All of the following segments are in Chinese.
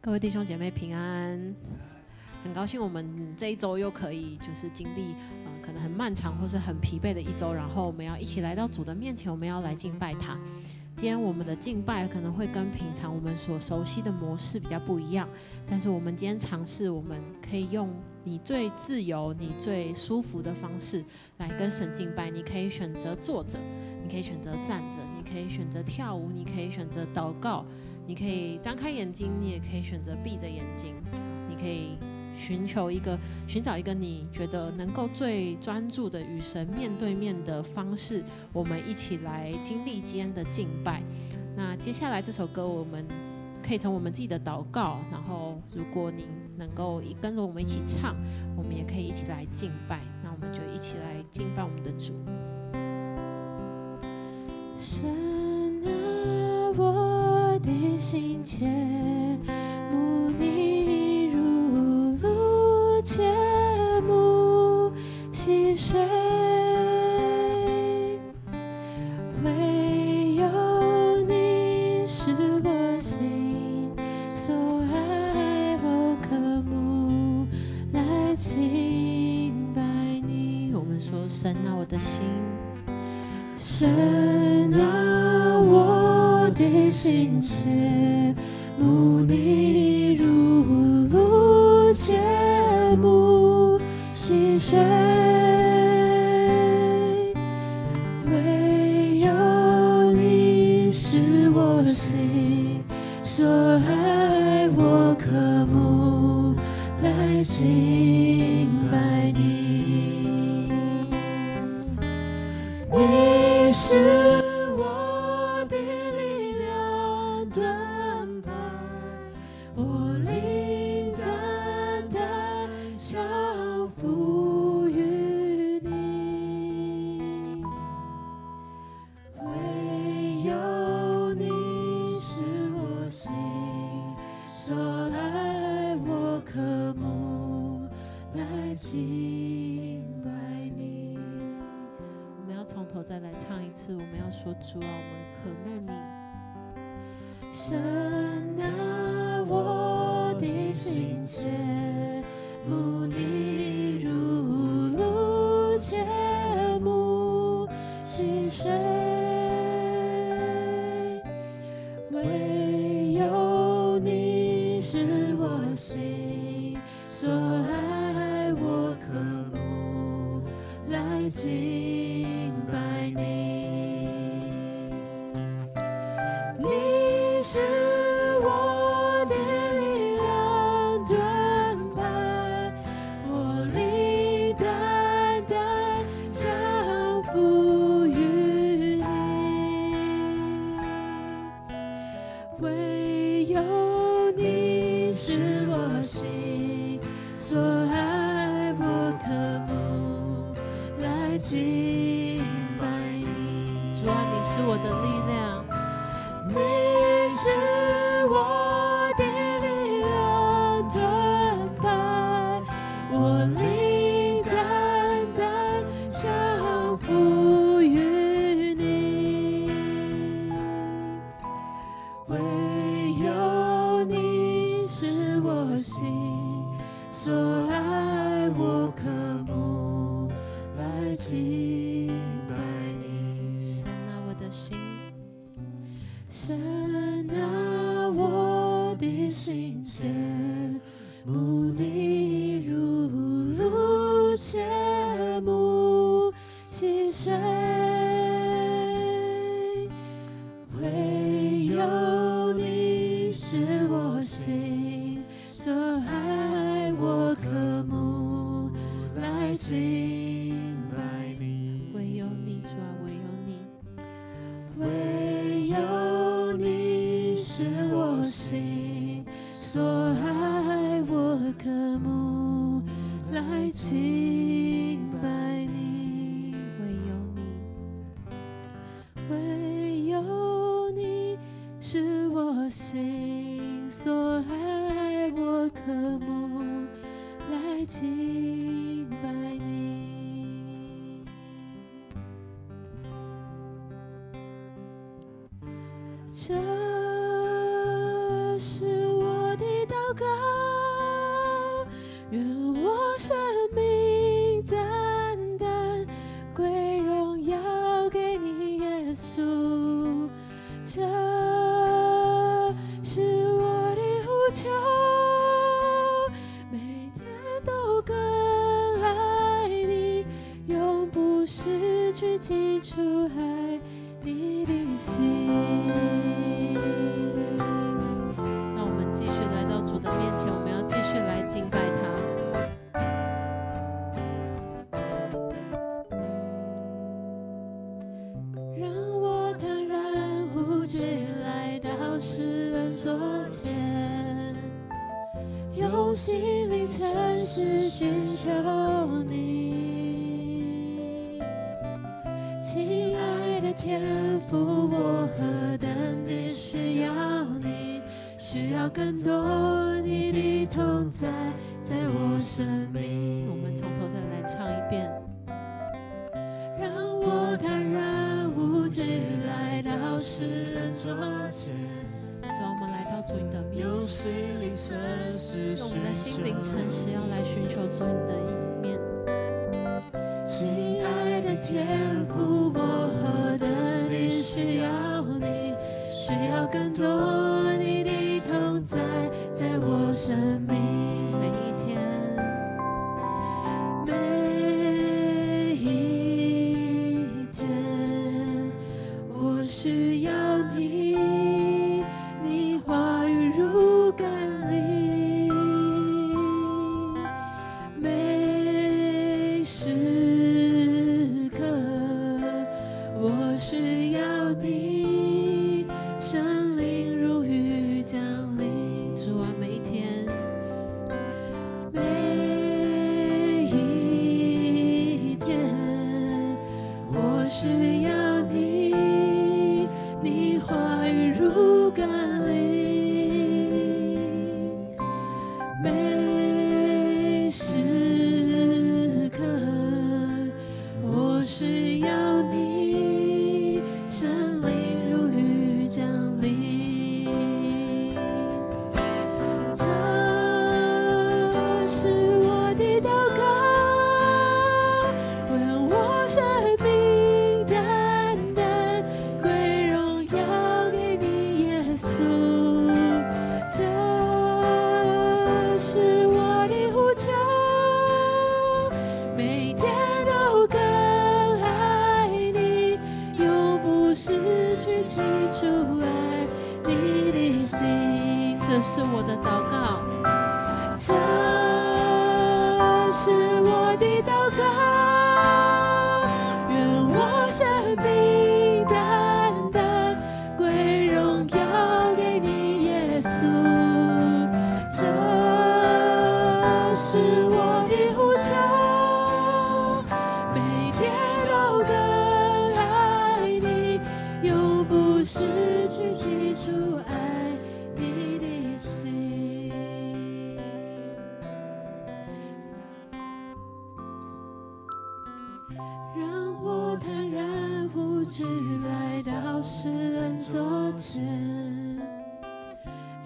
各位弟兄姐妹平安，很高兴我们这一周又可以就是经历可能很漫长或是很疲惫的一周，然后我们要一起来到主的面前，我们要来敬拜他。今天我们的敬拜可能会跟平常我们所熟悉的模式比较不一样，但是我们今天尝试，我们可以用你最自由、你最舒服的方式来跟神敬拜。你可以选择坐着，你可以选择站着，你可以选择跳舞，你可以选择祷告，你可以张开眼睛，你也可以选择闭着眼睛，你可以寻找一个你觉得能够最专注的与神面对面的方式，我们一起来经历今天的敬拜。那接下来这首歌我们可以从我们自己的祷告，然后如果你能够跟着我们一起唱，我们也可以一起来敬拜。那我们就一起来敬拜我们的主。神啊，我的心切慕你如露切慕溪水，唯有你是我心所爱，我渴慕来敬拜你。我们说神啊，我的心，神啊，我的心切慕你如露切慕溪水，唯有你是我心所爱，我渴慕来敬拜你。你是我的力量，盾牌，我灵单单降服于你，唯有你是我心所爱，我渴慕来敬拜你。从头再来唱一次，我们要说主啊，我们渴慕你。神啊，我的心切慕你如露切慕溪水，唯有你是我心所爱，我渴慕来敬拜你。你是我的力量，盾牌，我灵单单降服于你，唯有你是我心所爱，我渴慕来敬拜你。主啊，你是我的力量，你是我的力量，盾牌，我灵单单降服于你，唯有你是我心所爱，我渴慕来敬拜你。神啊，我的心，神啊，我的心切慕你如露切慕溪水，唯有你是我心所爱，我渴慕来敬拜你。唯有你，主啊，唯有你。唯有你是我心所爱，我渴慕来敬拜你。唯有你是我心所爱，我渴慕来敬拜你。这是我的祷告，愿我生命单单归荣耀给你，耶稣。这是我的呼求，每天都更爱你，永不失去记住爱你的心。让我们继续来到主的面前，我们要继续来敬拜他。让我坦然无惧来到世人座前，用心灵诚实寻求你。亲爱的天父，我何等地需要你，需要更多你的同在，在我生命。我们从头再来唱一遍。让我坦然无惧来到世人座前，主，我们来到主你的面前，用心灵诚实用我们的心灵诚实要来寻求主你的一面。亲爱的天父，我何等地需要你，需要更多你的同在，在我生命每一天，每一天，我需要你，你话语如甘霖，每时刻我需要你，圣灵如雨降临。主啊，每一天，每一天，我需要你，你话语如甘霖，每时刻，我需要你，圣灵如雨降临。这是我的祷告，愿我生命单单归荣耀给你，耶稣。这是我的呼求，每天都更爱你，永不失去记住爱你的心。这是我的祷告。这是我的祷告，愿我生命单单归荣耀给你，耶稣。这是我的呼求，每天都更爱你，永不失去记住爱你的心。让我坦然无惧来到世人座前，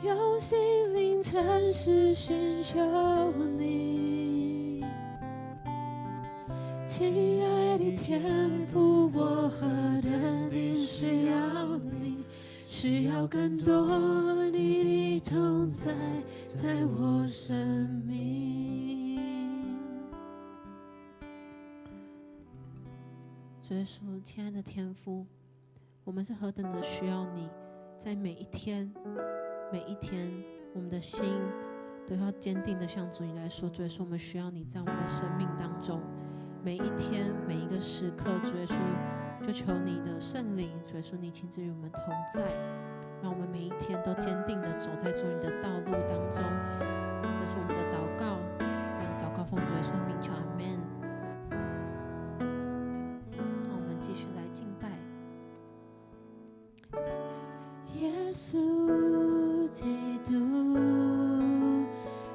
用心灵诚实寻求你。亲爱的天父，我何等地需要你，需要更多你的同在，在我生命。主耶稣，亲爱的天父，我们是何等的需要你，在每一天，每一天，我们的心都要坚定的向主你来说，主耶稣，我们需要你在我们的生命当中，每一天，每一个时刻，主耶稣，就求你的圣灵，主耶稣，你亲自与我们同在，让我们每一天都坚定的走在主你的道路当中。这是我们的祷告，这样祷告奉主耶稣的名求，阿们。那我们继续来敬拜。耶稣基督，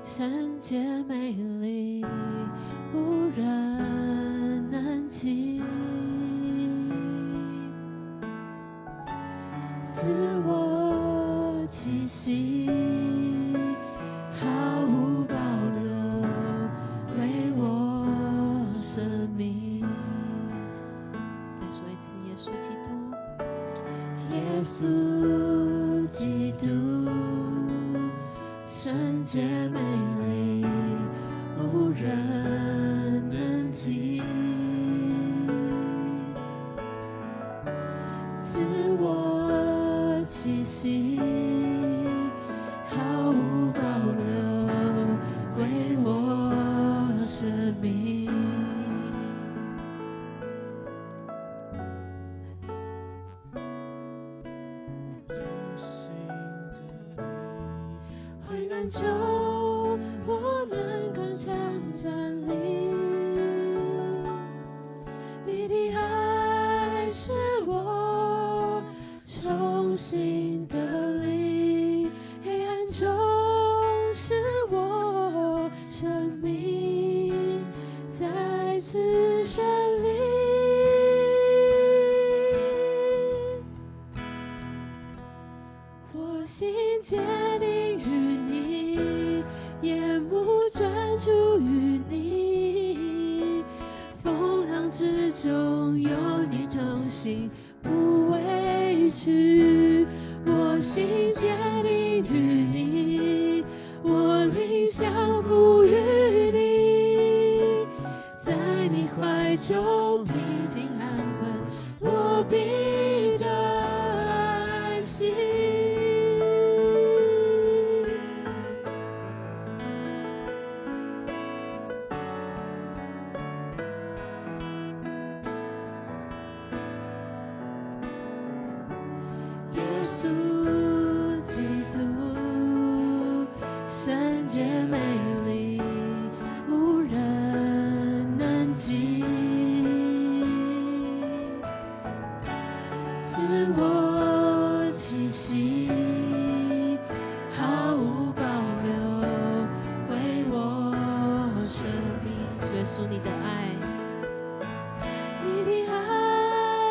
圣洁美丽，无人能及。自我气息，好圣洁美丽，无人能及。自我气息，毫无保留，为我生命。危难中，我能刚强站立。你的爱是我重新得力，黑暗中是我生命再次胜利。我心坚定于你，眼目专注于你，风浪之中有你同行，不畏惧。我心坚定于你，我灵降服于你，在你怀中平静安稳，我必得安息。耶稣基督，圣洁美丽，无人能及。自我气息，毫无保留，为我生命。主耶稣，你的爱，你的爱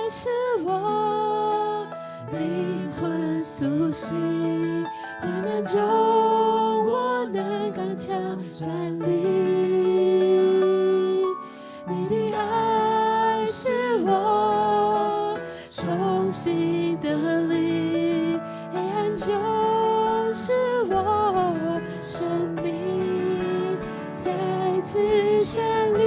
是我灵魂苏醒，患难中我能刚强站立。你的爱是我重新得力，黑暗中是我生命再次胜利。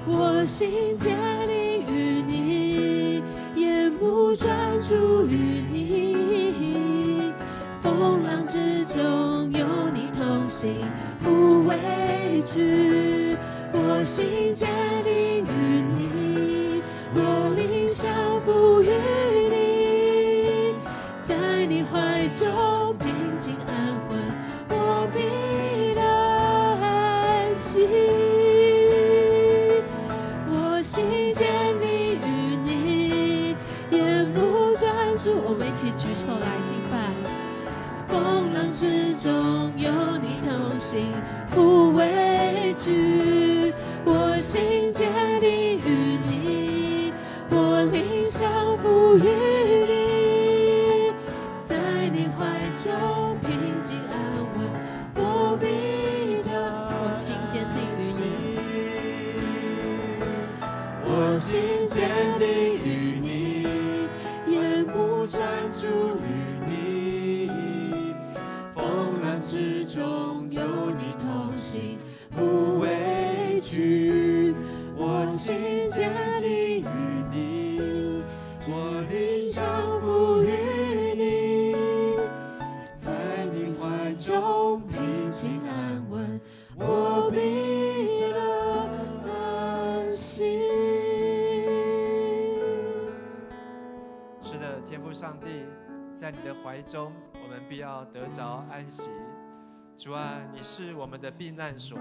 我心坚定于你，眼目专注于你，风浪之中有你同行，不畏惧。我心坚定于你，我灵降服于你，在你怀中平静安稳，我必得安息。我心坚定于你，眼目专注。我们一起举手来敬拜。风浪之中有你同行，不畏惧。我心坚定于你，我灵降服于你，在你怀中平静安稳，我必得。我心坚定于你，我心坚定于你，眼目专注于你，风浪之中有你同行，不畏惧。我心坚定于你，我灵降服于你，在你怀中平静安稳，我必得安息。是的，天父上帝，在你的怀中，我们必要得着安息。主啊，你是我们的避难所，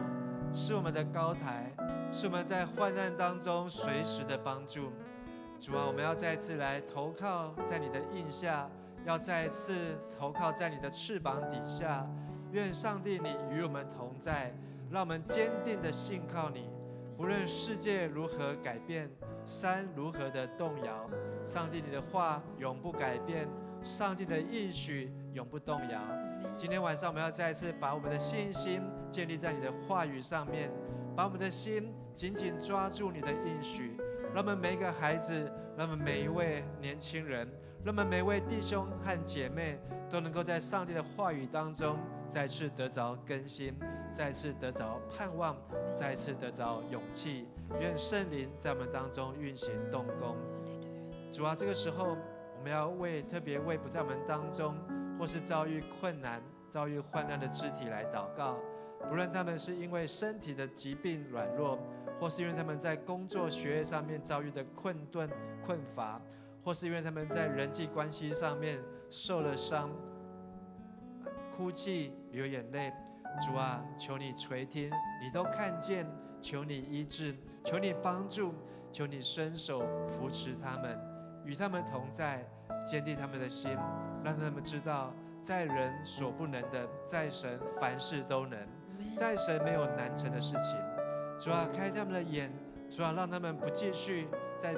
是我们的高台，是我们在患难当中随时的帮助。主啊，我们要再一次来投靠在你的荫下，要再一次投靠在你的翅膀底下。愿上帝你与我们同在，让我们坚定的信靠你。无论世界如何改变，山如何的动摇，上帝你的话永不改变，上帝的应许永不动摇。今天晚上我们要再一次把我们的信心建立在你的话语上面，把我们的心紧紧抓住你的应许，让我们每一个孩子让我们每一位年轻人，让我们每一位弟兄和姐妹都能够在上帝的话语当中再次得着更新，再次得着盼望，再次得着勇气。愿圣灵在我们当中运行动工。主啊，这个时候我们要特别为不在我们当中或是遭遇困难、遭遇患难的肢体来祷告。不论他们是因为身体的疾病软弱，或是因为他们在工作学业上面遭遇的困乏，或是因为他们在人际关系上面受了伤，哭泣流眼泪。主啊，求你垂听，你都看见，求你医治，求你帮助，求你伸手扶持他们，与他们同在，坚定他们的心，让他们知道在人所不能的，在神凡事都能，在神没有难成的事情。主啊，开他们的眼，主啊，让他们不继续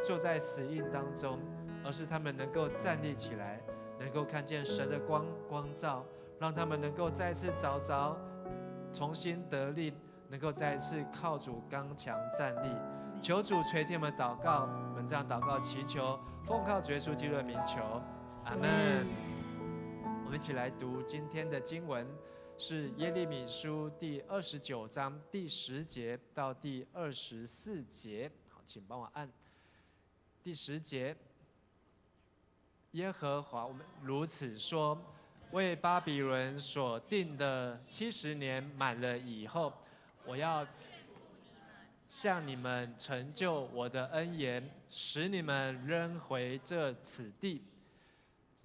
坐在死荫当中，而是他们能够站立起来，能够看见神的光照，让他们能够再次找着重新得力，能够再次靠主刚强站立。求主垂听我们祷告，我们这样祷告祈求，奉靠主耶稣基督的名求，阿们。我们一起来读今天的经文，是耶利米书第29章第10节到第24节。好，请帮我按第10节。耶和华我们如此说：为巴比伦所定的70年满了以后，我要向你们成就我的恩言，使你们扔回此地。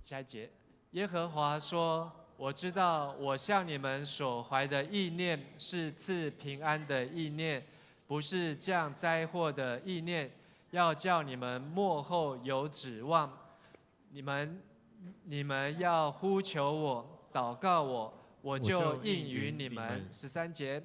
下一节，耶和华说：我知道我向你们所怀的意念是赐平安的意念，不是降灾祸的意念，要叫你们末后有指望。你们要呼求我，祷告我，我就应允你们。13节，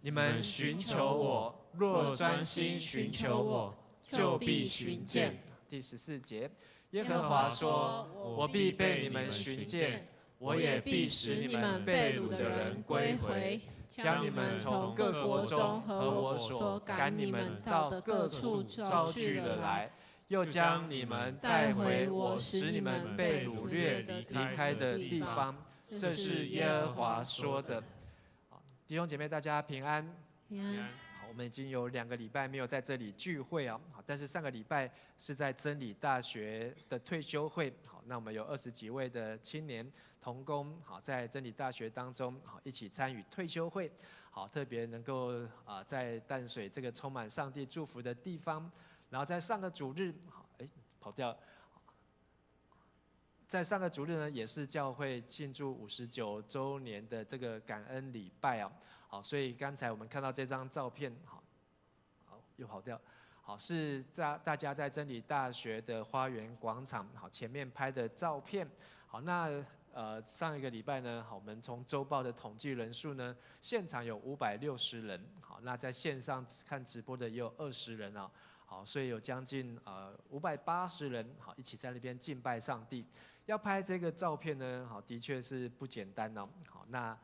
你们寻求我，若专心寻求我，就必寻见。第14节，耶和华说：我必被你们寻见，我也必使你们被掳的人归回，将你们从各国中和我所赶你们到的各处招聚了来，又将你们带回我使你们被掳掠离开的地方。这是耶和华说的。弟兄姐妹，大家平安。平安。好，我们已经有2个礼拜没有在这里聚会啊，但是上个礼拜是在真理大学的退休会。好，那我们有20几位的青年同工，好，在真理大学当中，好，一起参与退休会。好，特别能够在淡水这个充满上帝祝福的地方。然后在上个主日，跑掉。在上个主日呢，也是教会庆祝59周年的这个感恩礼拜啊。好，所以刚才我们看到这张照片，好，又跑掉。好，是大家在真理大学的花园广场，好，前面拍的照片。好，那上一个礼拜呢，好，我们从周报的统计人数呢，现场有560人。好，那在线上看直播的也有20人啊。好，所以有将近580人，好，一起在那边敬拜上帝。要拍这个照片呢，好，的确是不简单哦。好，那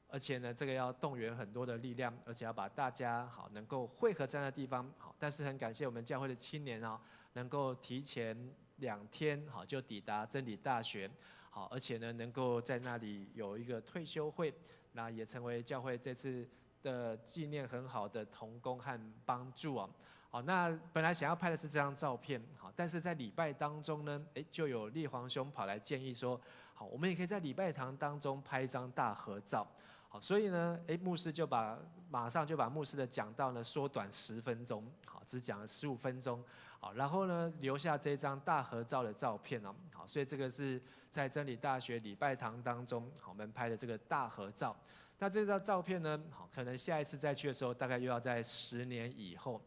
而且呢，这个要动员很多的力量，而且要把大家好能够汇合在那地方。好，但是很感谢我们教会的青年啊，能够提前2天好就抵达真理大学。好，而且呢，能够在那里有一个退休会，那也成为教会这次的纪念很好的同工和帮助啊。好，那本来想要拍的是这张照片，好，但是在礼拜当中呢，就有立煌兄跑来建议说，好，我们也可以在礼拜堂当中拍一张大合照。好，所以呢，牧师马上就把牧师的讲道呢缩短10分钟，好，只讲了15分钟，好，然后呢留下这张大合照的照片哦，好，所以这个是在真理大学礼拜堂当中，好，我们拍的这个大合照。那这张照片呢，好，可能下一次再去的时候，大概又要在10年以后。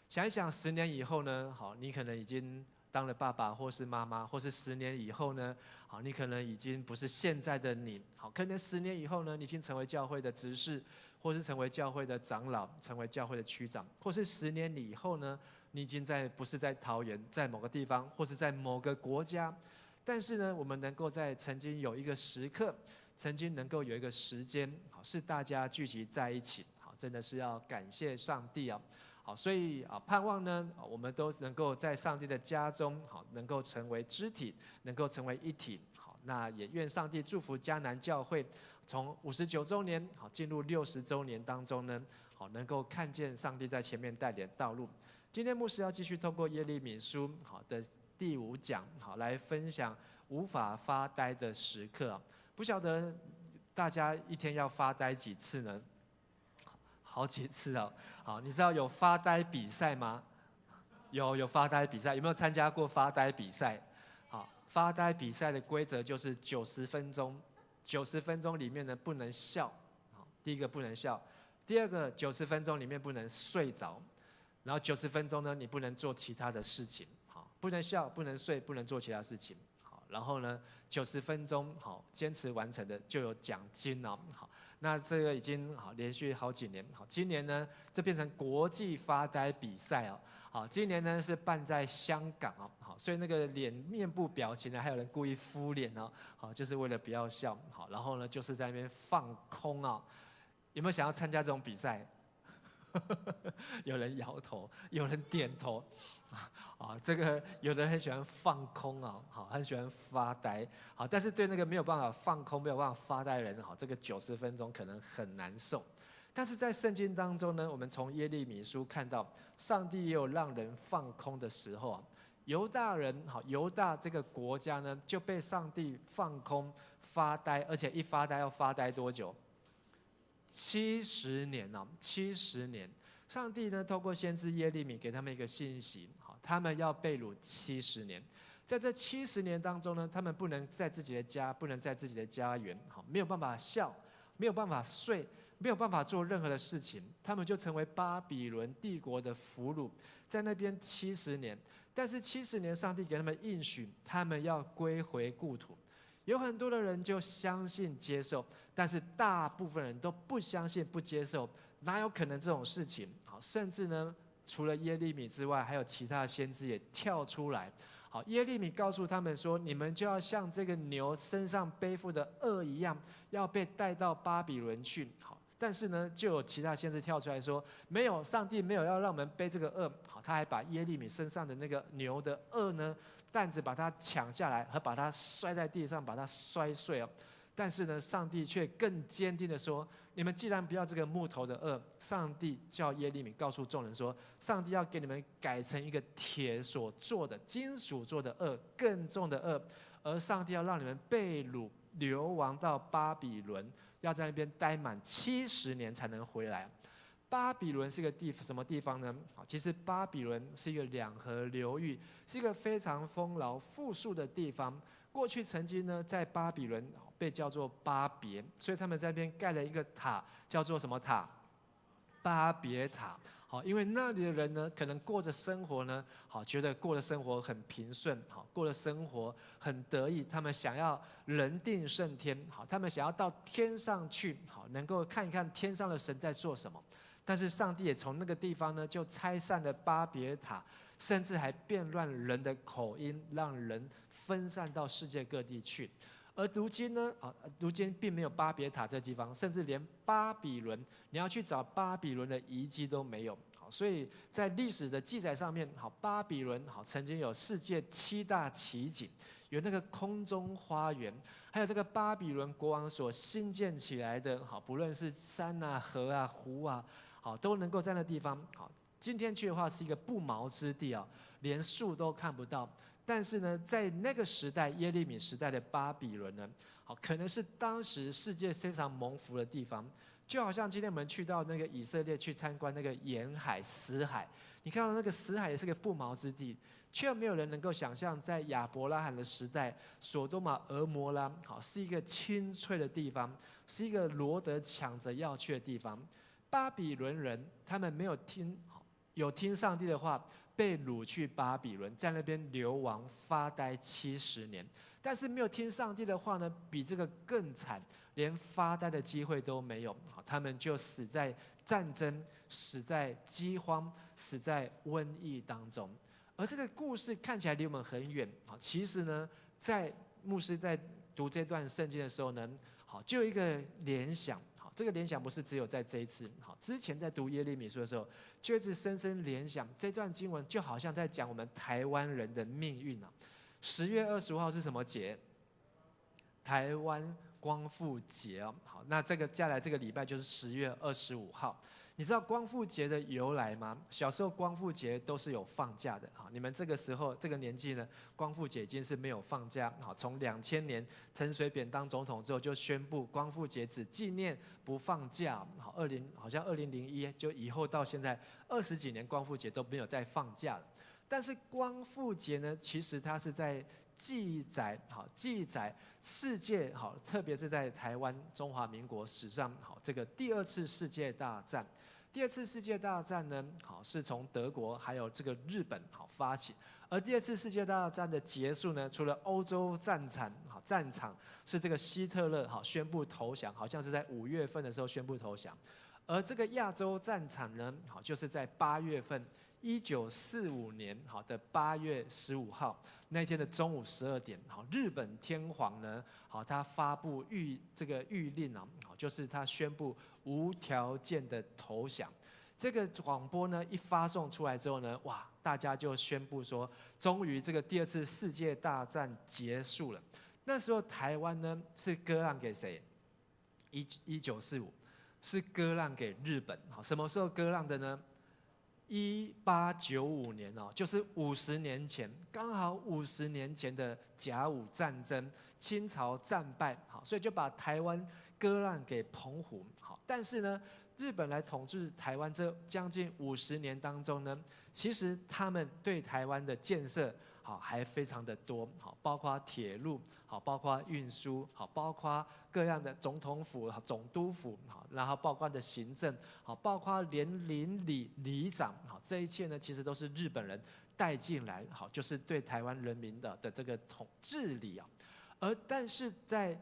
想一想，10年以后呢，好，你可能已经当了爸爸或是妈妈，或是10年以后呢，好，你可能已经不是现在的你，好，可能10年以后呢，你已经成为教会的执事，或是成为教会的长老，成为教会的区长，或是10年以后呢，你已经不是在桃园，在某个地方，或是在某个国家，但是呢，我们能够在曾经有一个时刻，曾经能够有一个时间，好，是大家聚集在一起，好，真的是要感谢上帝啊。好，所以盼望呢，我们都能够在上帝的家中，好，能够成为肢体，能够成为一体。好，那也愿上帝祝福迦南教会，从59周年好进入60周年当中呢，好能够看见上帝在前面带领道路。今天牧师要继续透过耶利米书好的第5讲，好来分享无法发呆的时刻。不晓得大家一天要发呆几次呢？好几次哦。好，你知道有发呆比赛吗？有发呆比赛，有没有参加过发呆比赛？好，发呆比赛的规则就是90分钟，90分钟里面呢不能笑。好，第一个不能笑，第二个90分钟里面不能睡着，然后90分钟呢你不能做其他的事情。好，不能笑，不能睡，不能做其他事情。好，然后呢90分钟好坚持完成的就有奖金哦。好。那这个已经好连续好几年，好，今年呢，这变成国际发呆比赛哦，好，今年呢是办在香港哦，好，所以那个面部表情呢，还有人故意敷脸哦，好，就是为了不要笑，好，然后呢就是在那边放空啊，有没有想要参加这种比赛？有人摇头，有人点头，这个有人很喜欢放空啊，好，很喜欢发呆，好，但是对那个没有办法放空、没有办法发呆的人，好，这个90分钟可能很难受。但是在圣经当中呢，我们从耶利米书看到，上帝也有让人放空的时候啊。犹大人，好，犹大这个国家呢，就被上帝放空、发呆，而且一发呆要发呆多久？70年哦，70年。上帝呢，透过先知耶利米给他们一个信息，好，他们要被掳70年。在这70年当中呢，他们不能在自己的家，不能在自己的家园，好，没有办法笑，没有办法睡，没有办法做任何的事情，他们就成为巴比伦帝国的俘虏，在那边70年。但是70年，上帝给他们应许，他们要归回故土。有很多的人就相信接受，但是大部分人都不相信不接受，哪有可能这种事情？好，甚至呢，除了耶利米之外，还有其他的先知也跳出来。好，耶利米告诉他们说：“你们就要像这个牛身上背负的轭一样，要被带到巴比伦去。”好，但是呢，就有其他先知跳出来说：“没有，上帝没有要让我们背这个轭。”好，他还把耶利米身上的那个牛的轭呢，担子把它抢下来，和把它摔在地上，把它摔碎哦。但是呢，上帝却更坚定的说：“你们既然不要这个木头的轭，上帝叫耶利米告诉众人说，上帝要给你们改成一个铁所做的、金属做的轭，更重的轭。而上帝要让你们被掳流亡到巴比伦，要在那边待满70年才能回来。”巴比伦是一个什么地方呢？其实巴比伦是一个两河流域，是一个非常丰饶富庶的地方。过去曾经呢，在巴比伦被叫做巴别，所以他们在那边盖了一个塔，叫做什么塔？巴别塔。好，因为那里的人呢，可能过着生活呢，好，觉得过的生活很平顺，好，过的生活很得意，他们想要人定胜天，好，他们想要到天上去，好，能够看一看天上的神在做什么。但是上帝也从那个地方呢，就拆散了巴别塔，甚至还变乱人的口音，让人分散到世界各地去。而如今呢，如今并没有巴别塔这地方，甚至连巴比伦，你要去找巴比伦的遗迹都没有。好，所以在历史的记载上面，好，巴比伦好曾经有世界7大奇景，有那个空中花园，还有这个巴比伦国王所新建起来的，好，不论是山啊、河啊、湖啊。好，都能够在那地方。好，今天去的话是一个不毛之地啊，连树都看不到。但是呢，在那个时代，耶利米时代的巴比伦呢，好，可能是当时世界非常蒙福的地方。就好像今天我们去到那个以色列去参观那个沿海死海，你看到那个死海也是个不毛之地，却没有人能够想象，在亚伯拉罕的时代，所多玛、俄摩拉，好，是一个清脆的地方，是一个罗得抢着要去的地方。巴比伦人他们没有听上帝的话，被掳去巴比伦，在那边流亡发呆70年。但是没有听上帝的话呢，比这个更惨，连发呆的机会都没有。他们就死在战争，死在饥荒，死在瘟疫当中。而这个故事看起来离我们很远，其实呢，在牧师在读这段圣经的时候呢，就有一个联想。这个联想不是只有在这一次，好，之前在读耶利米书的时候，就一直深深联想这段经文，就好像在讲我们台湾人的命运啊。10月25号是什么节？台湾光复节哦。好，那这个接下来这个礼拜就是10月25号。你知道光复节的由来吗？小时候光复节都是有放假的，好，你们这个时候这个年纪呢，光复节已经是没有放假。好，从2000年陈水扁当总统之后，就宣布光复节只纪念不放假。好，好像2001就以后到现在20几年，光复节都没有再放假了。但是光复节呢，其实它是在记载世界，好，特别是在台湾中华民国史上，好，这个第2次世界大战。第2次世界大战呢，好，是从德国还有这个日本好发起，而第2次世界大战的结束呢，除了欧洲战场是这个希特勒好宣布投降，好像是在5月份的时候宣布投降，而这个亚洲战场呢，好，就是在8月份。1945年好的8月15号那天的中午12点，好，日本天皇呢，好，他发布谕令啊，好，就是他宣布无条件的投降。这个广播呢一发送出来之后呢，哇，大家就宣布说，终于这个第2次世界大战结束了。那时候台湾呢是割让给谁？1945是割让给日本。好，什么时候割让的呢？1895年哦，就是50年前，刚好50年前的甲午战争，清朝战败，好，所以就把台湾割让给澎湖。好，但是呢，日本来统治台湾这将近50年当中呢，其实他们对台湾的建设好还非常的多，好，包括铁路，好，包括运输，好，包括各样的总统府、总督府，好，然后包括的行政，好，包括连邻里长，好，这一切呢，其实都是日本人带进来，好，就是对台湾人民的这个治理啊。但是在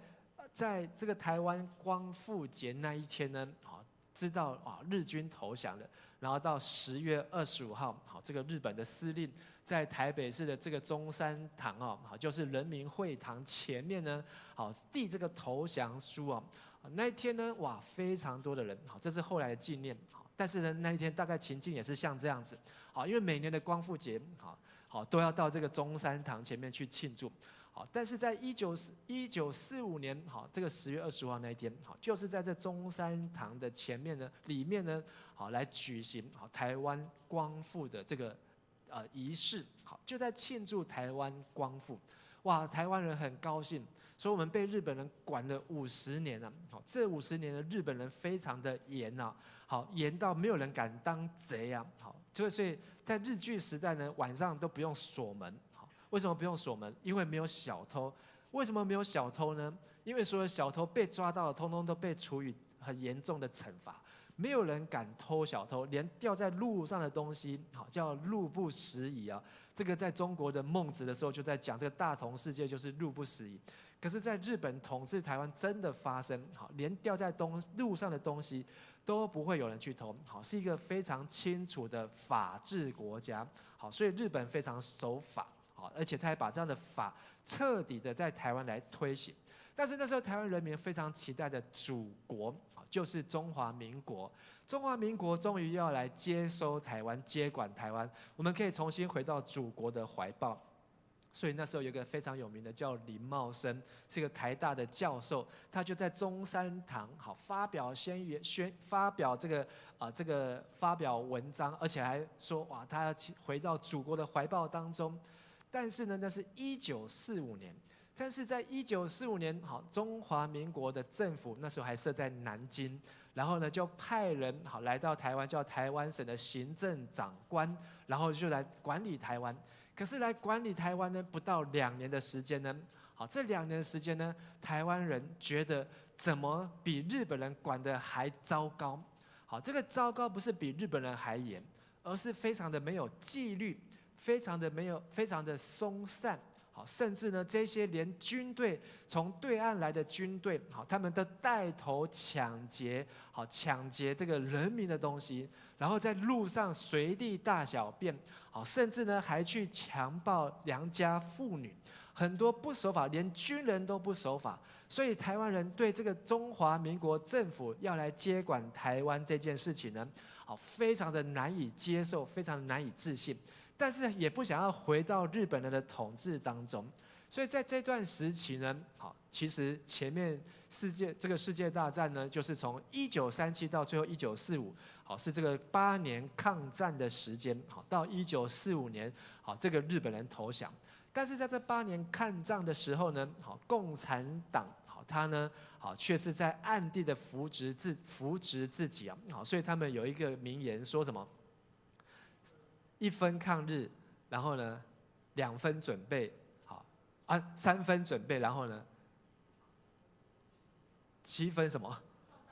这个台湾光复节那一天呢，好，知道啊日军投降了，然后到10月25号，好，这个日本的司令在台北市的这个中山堂哦，好，就是人民会堂前面呢，好，递这个投降书啊。那一天呢，哇，非常多的人，好，这是后来的纪念，好，但是呢，那一天大概情境也是像这样子，好，因为每年的光复节，好，都要到这个中山堂前面去庆祝。好，但是在1945年，好，这个10月25号那一天，好，就是在这中山堂的前面呢，里面呢，好，来举行好台湾光复的这个仪式，好，就在庆祝台湾光复。哇，台湾人很高兴，所以我们被日本人管了50年了，好，这50年的日本人非常的严啊，好，严到没有人敢当贼啊，好，所以在日据时代呢，晚上都不用锁门。为什么不用锁门？因为没有小偷。为什么没有小偷呢？因为所有小偷被抓到了，通通都被处以很严重的惩罚，没有人敢偷小偷，连掉在路上的东西，好，叫路不拾遗啊。这个在中国的孟子的时候就在讲，这个大同世界就是路不拾遗。可是，在日本统治台湾真的发生，好，连掉在路上的东西都不会有人去偷，好，是一个非常清楚的法治国家，好，所以日本非常守法。而且他还把这样的法彻底的在台湾来推行。但是那时候台湾人民非常期待的祖国，就是中华民国。中华民国终于要来接收台湾、接管台湾，我们可以重新回到祖国的怀抱。所以那时候有一个非常有名的叫林茂生，是一个台大的教授，他就在中山堂好发表发表文章，而且还说哇，他要回到祖国的怀抱当中。但是呢，那是1945年。但是在1945年，好，中华民国的政府那时候还设在南京，然后呢就派人好来到台湾，叫台湾省的行政长官，然后就来管理台湾。可是来管理台湾呢，不到2年的时间呢，好，这2年的时间呢，台湾人觉得怎么比日本人管得还糟糕？好，这个糟糕不是比日本人还严，而是非常的没有纪律。非常的松散，好，甚至呢，这些连军队从对岸来的军队，好，他们都带头抢劫这个人民的东西，然后在路上随地大小便，好，甚至呢还去强暴良家妇女，很多不守法，连军人都不守法，所以台湾人对这个中华民国政府要来接管台湾这件事情呢，非常的难以接受，非常难以置信，但是也不想要回到日本人的统治当中。所以在这段时期呢，其实前面这个世界大战呢，就是从1937到最后1945，是这个8年抗战的时间，到1945年，这个日本人投降。但是在这8年抗战的时候呢，共产党他呢，却是在暗地的扶植自己啊，所以他们有一个名言说什么？1分抗日，然后呢，2分准备。3分准备，然后呢，7分什么？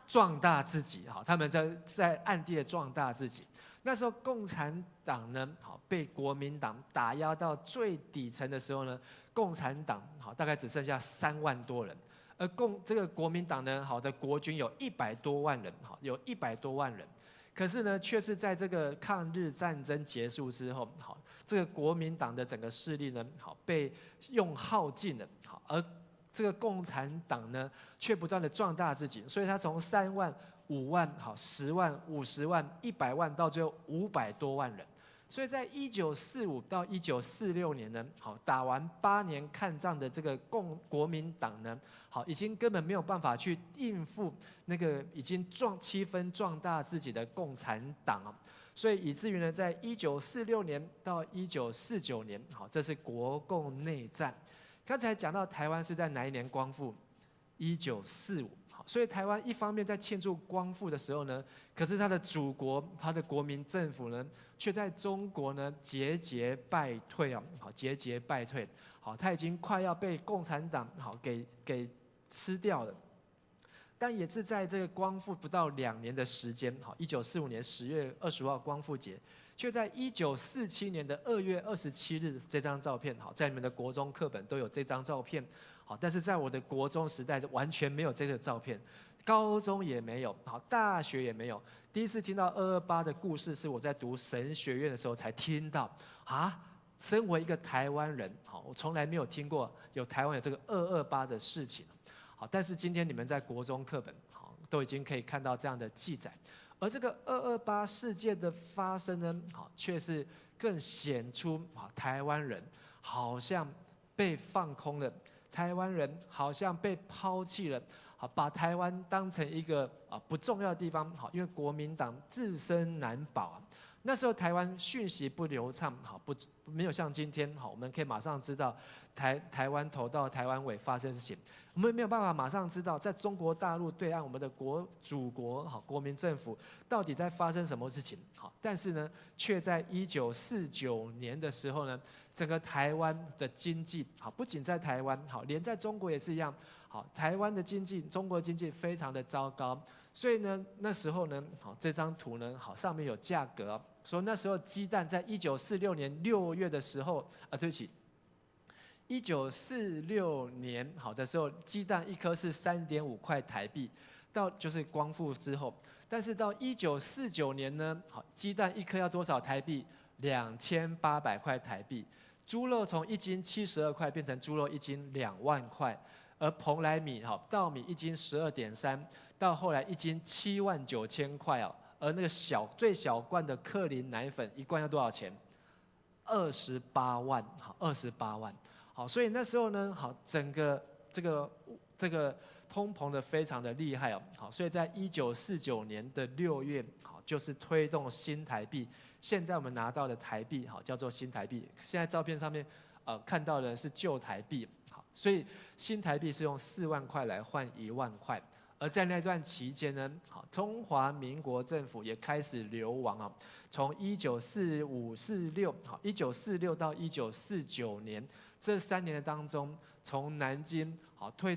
壮大自己。他们在暗地的壮大自己。那时候共产党呢，被国民党打压到最底层的时候呢，共产党大概只剩下3万多人，而这个国民党呢，的国军有100多万人，有100多万人。可是呢，却是在这个抗日战争结束之后，这个国民党的整个势力呢，被用耗尽了，而这个共产党呢，却不断的壮大自己，所以他从3万、5万、10万、50万、100万，到最后500多万人。所以在1945到1946年呢，打完8年抗战的这个国民党呢，已经根本没有办法去应付那个已经7分壮大自己的共产党啊，所以以至于呢，在1946年到1949年，这是国共内战。刚才讲到台湾是在哪一年光复？1945。所以台湾一方面在庆祝光复的时候呢，可是他的祖国，他的国民政府呢，却在中国呢节节败退啊，节节败退。他已经快要被共产党给吃掉了。但也是在这个光复不到2年的时间，1945年10月25号光复节，却在1947年的2月27日这张照片，在你们的国中课本都有这张照片。但是在我的国中时代完全没有这个照片，高中也没有，大学也没有。第一次听到228的故事是我在读神学院的时候才听到啊。身为一个台湾人，我从来没有听过有台湾有这个228的事情。但是今天你们在国中课本都已经可以看到这样的记载，而这个228事件的发生呢，却是更显出台湾人好像被放空了。台湾人好像被抛弃了，把台湾当成一个不重要的地方，因为国民党自身难保。那时候台湾讯息不流畅，没有像今天，我们可以马上知道台湾头到台湾尾发生事情，我们没有办法马上知道在中国大陆对岸我们的祖国国民政府到底在发生什么事情。但是呢，却在1949年的时候呢，整个台湾的经济不仅在台湾连在中国也是一样，台湾的经济、中国的经济非常的糟糕。所以呢，那时候呢，这张图呢，上面有价格，说那时候鸡蛋在1946年6月的时候，对不起，1946年的时候，鸡蛋1颗是3.5块台币，到就是光复之后。但是到1949年呢，鸡蛋1颗要多少台币？2800块台币。猪肉从1斤72块变成猪肉1斤2万块，而蓬莱米稻米1斤12.3，到后来1斤79000块哦。而那个最小罐的克林奶粉1罐要多少钱？28万，28万。所以那时候呢，整个这个通膨的非常的厉害哦。所以在1949年的6月，就是推动新台币。现在我们拿到的台币叫做新台币，现在照片上面看到的是旧台币，所以新台币是用4万块来换1万块。而在那段期间呢，中华民国政府也开始流亡啊。从1945到1949年这3年的当中，从南京退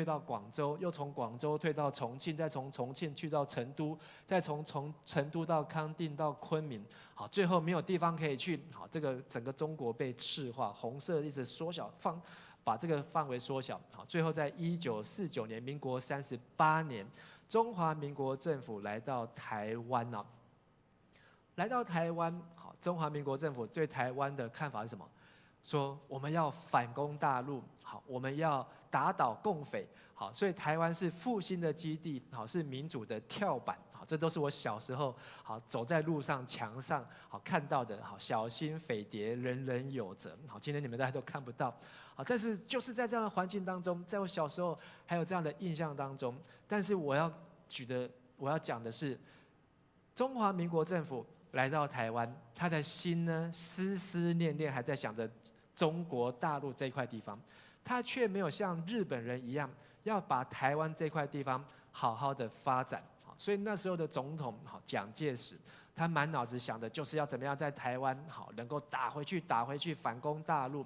到广州，又从广州退到重庆，再从重庆去到成都，再从成都到康定到昆明，最后没有地方可以去，这个整个中国被赤化，红色一直缩小把这个范围缩小，最后在1949年，民国38年，中华民国政府来到台湾啊。来到台湾，中华民国政府对台湾的看法是什么？说我们要反攻大陆，好，我们要打倒共匪，好，所以台湾是复兴的基地，好，是民主的跳板，好，这都是我小时候好走在路上墙上好看到的，好，小心匪谍，人人有责，好，今天你们大家都看不到，好，但是就是在这样的环境当中，在我小时候还有这样的印象当中，但是我要讲的是，中华民国政府来到台湾，他的心呢思思念念还在想着中国大陆这块地方，他却没有像日本人一样要把台湾这块地方好好的发展。所以那时候的总统蒋介石，他满脑子想的就是要怎么样在台湾能够打回去反攻大陆。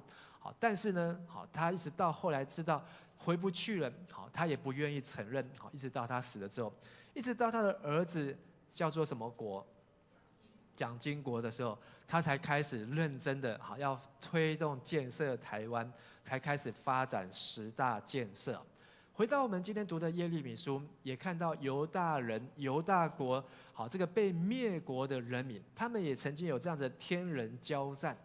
但是呢，他一直到后来知道回不去了，他也不愿意承认，一直到他死了之后，一直到他的儿子叫做什么国？蒋经国的时候，他才开始认真的要推动建设台湾，才开始发展10大建设。回到我们今天读的耶利米书，也看到犹大人、犹大国，这个被灭国的人民，他们也曾经有这样子的天人交战，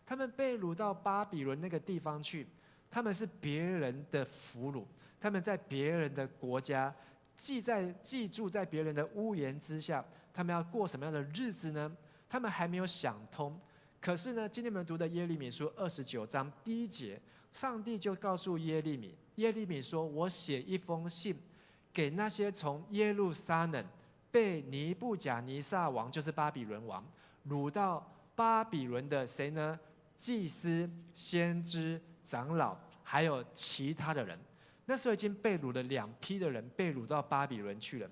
他们被掳到巴比伦那个地方去，他们是别人的俘虏，他们在别人的国家，寄住在别人的屋檐之下。他们要过什么样的日子呢？他们还没有想通。可是呢，今天我们读的耶利米书29章第1节，上帝就告诉耶利米说：“我写一封信给那些从耶路撒冷被尼布甲尼撒王，就是巴比伦王掳到巴比伦的谁呢？祭司、先知、长老，还有其他的人。那时候已经被掳了2批的人，被掳到巴比伦去了。”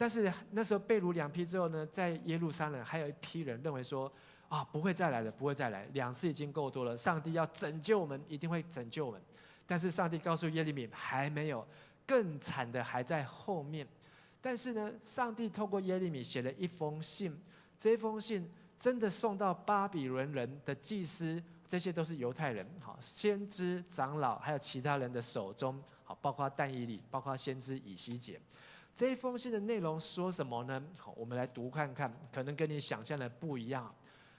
但是那时候被掳2批之后呢，在耶路撒冷还有一批人认为说，不会再来了，2次已经够多了，上帝要拯救我们，一定会拯救我们。但是上帝告诉耶利米，还没有，更惨的还在后面。但是呢，上帝透过耶利米写了一封信，这封信真的送到巴比伦人的祭司，这些都是犹太人，先知、长老还有其他人的手中，包括但以理，包括先知以西结。这一封信的内容说什么呢？好，我们来读看看，可能跟你想象的不一样。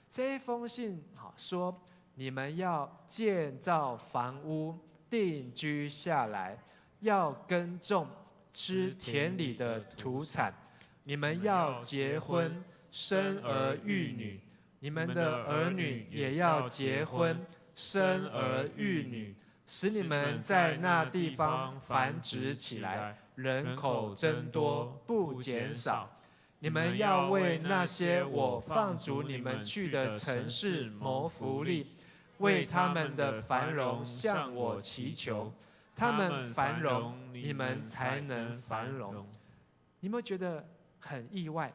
这一封信说，你们要建造房屋，定居下来，要耕种，吃田里的土产。你们要结婚，生儿育女，你们的儿女也要结婚，生儿育女，使你们在那地方繁殖起来，人口增多，不减少。你们要为那些我放逐你们去的城市谋福利，为他们的繁荣向我祈求。他们繁荣，你们才能繁荣。你有没有觉得很意外？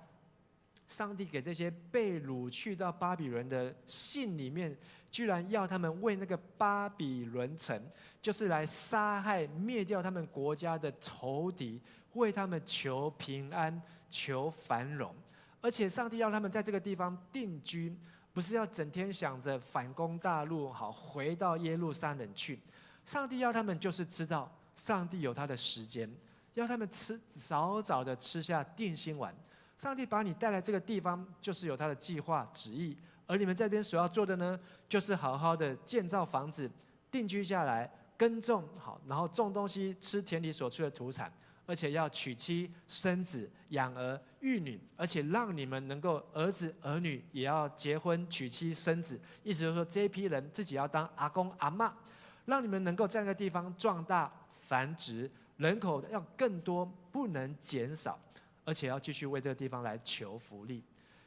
上帝给这些被掳去到巴比伦的信里面，居然要他们为那个巴比伦城，就是来杀害灭掉他们国家的仇敌，为他们求平安，求繁荣。而且上帝要他们在这个地方定居，不是要整天想着反攻大陆，好回到耶路撒冷去。上帝要他们就是知道，上帝有他的时间，要他们早早的吃下定心丸。上帝把你带来这个地方，就是有他的计划旨意，而你们这边所要做的呢，就是好好的建造房子，定居下来，耕种好，然后种东西，吃田里所出的土产，而且要娶妻生子，养儿育女，而且让你们能够儿子儿女也要结婚娶妻生子，意思就是说这一批人自己要当阿公阿嬷，让你们能够在那个地方壮大繁殖，人口要更多，不能减少。而且要继续为这个地方来求福利。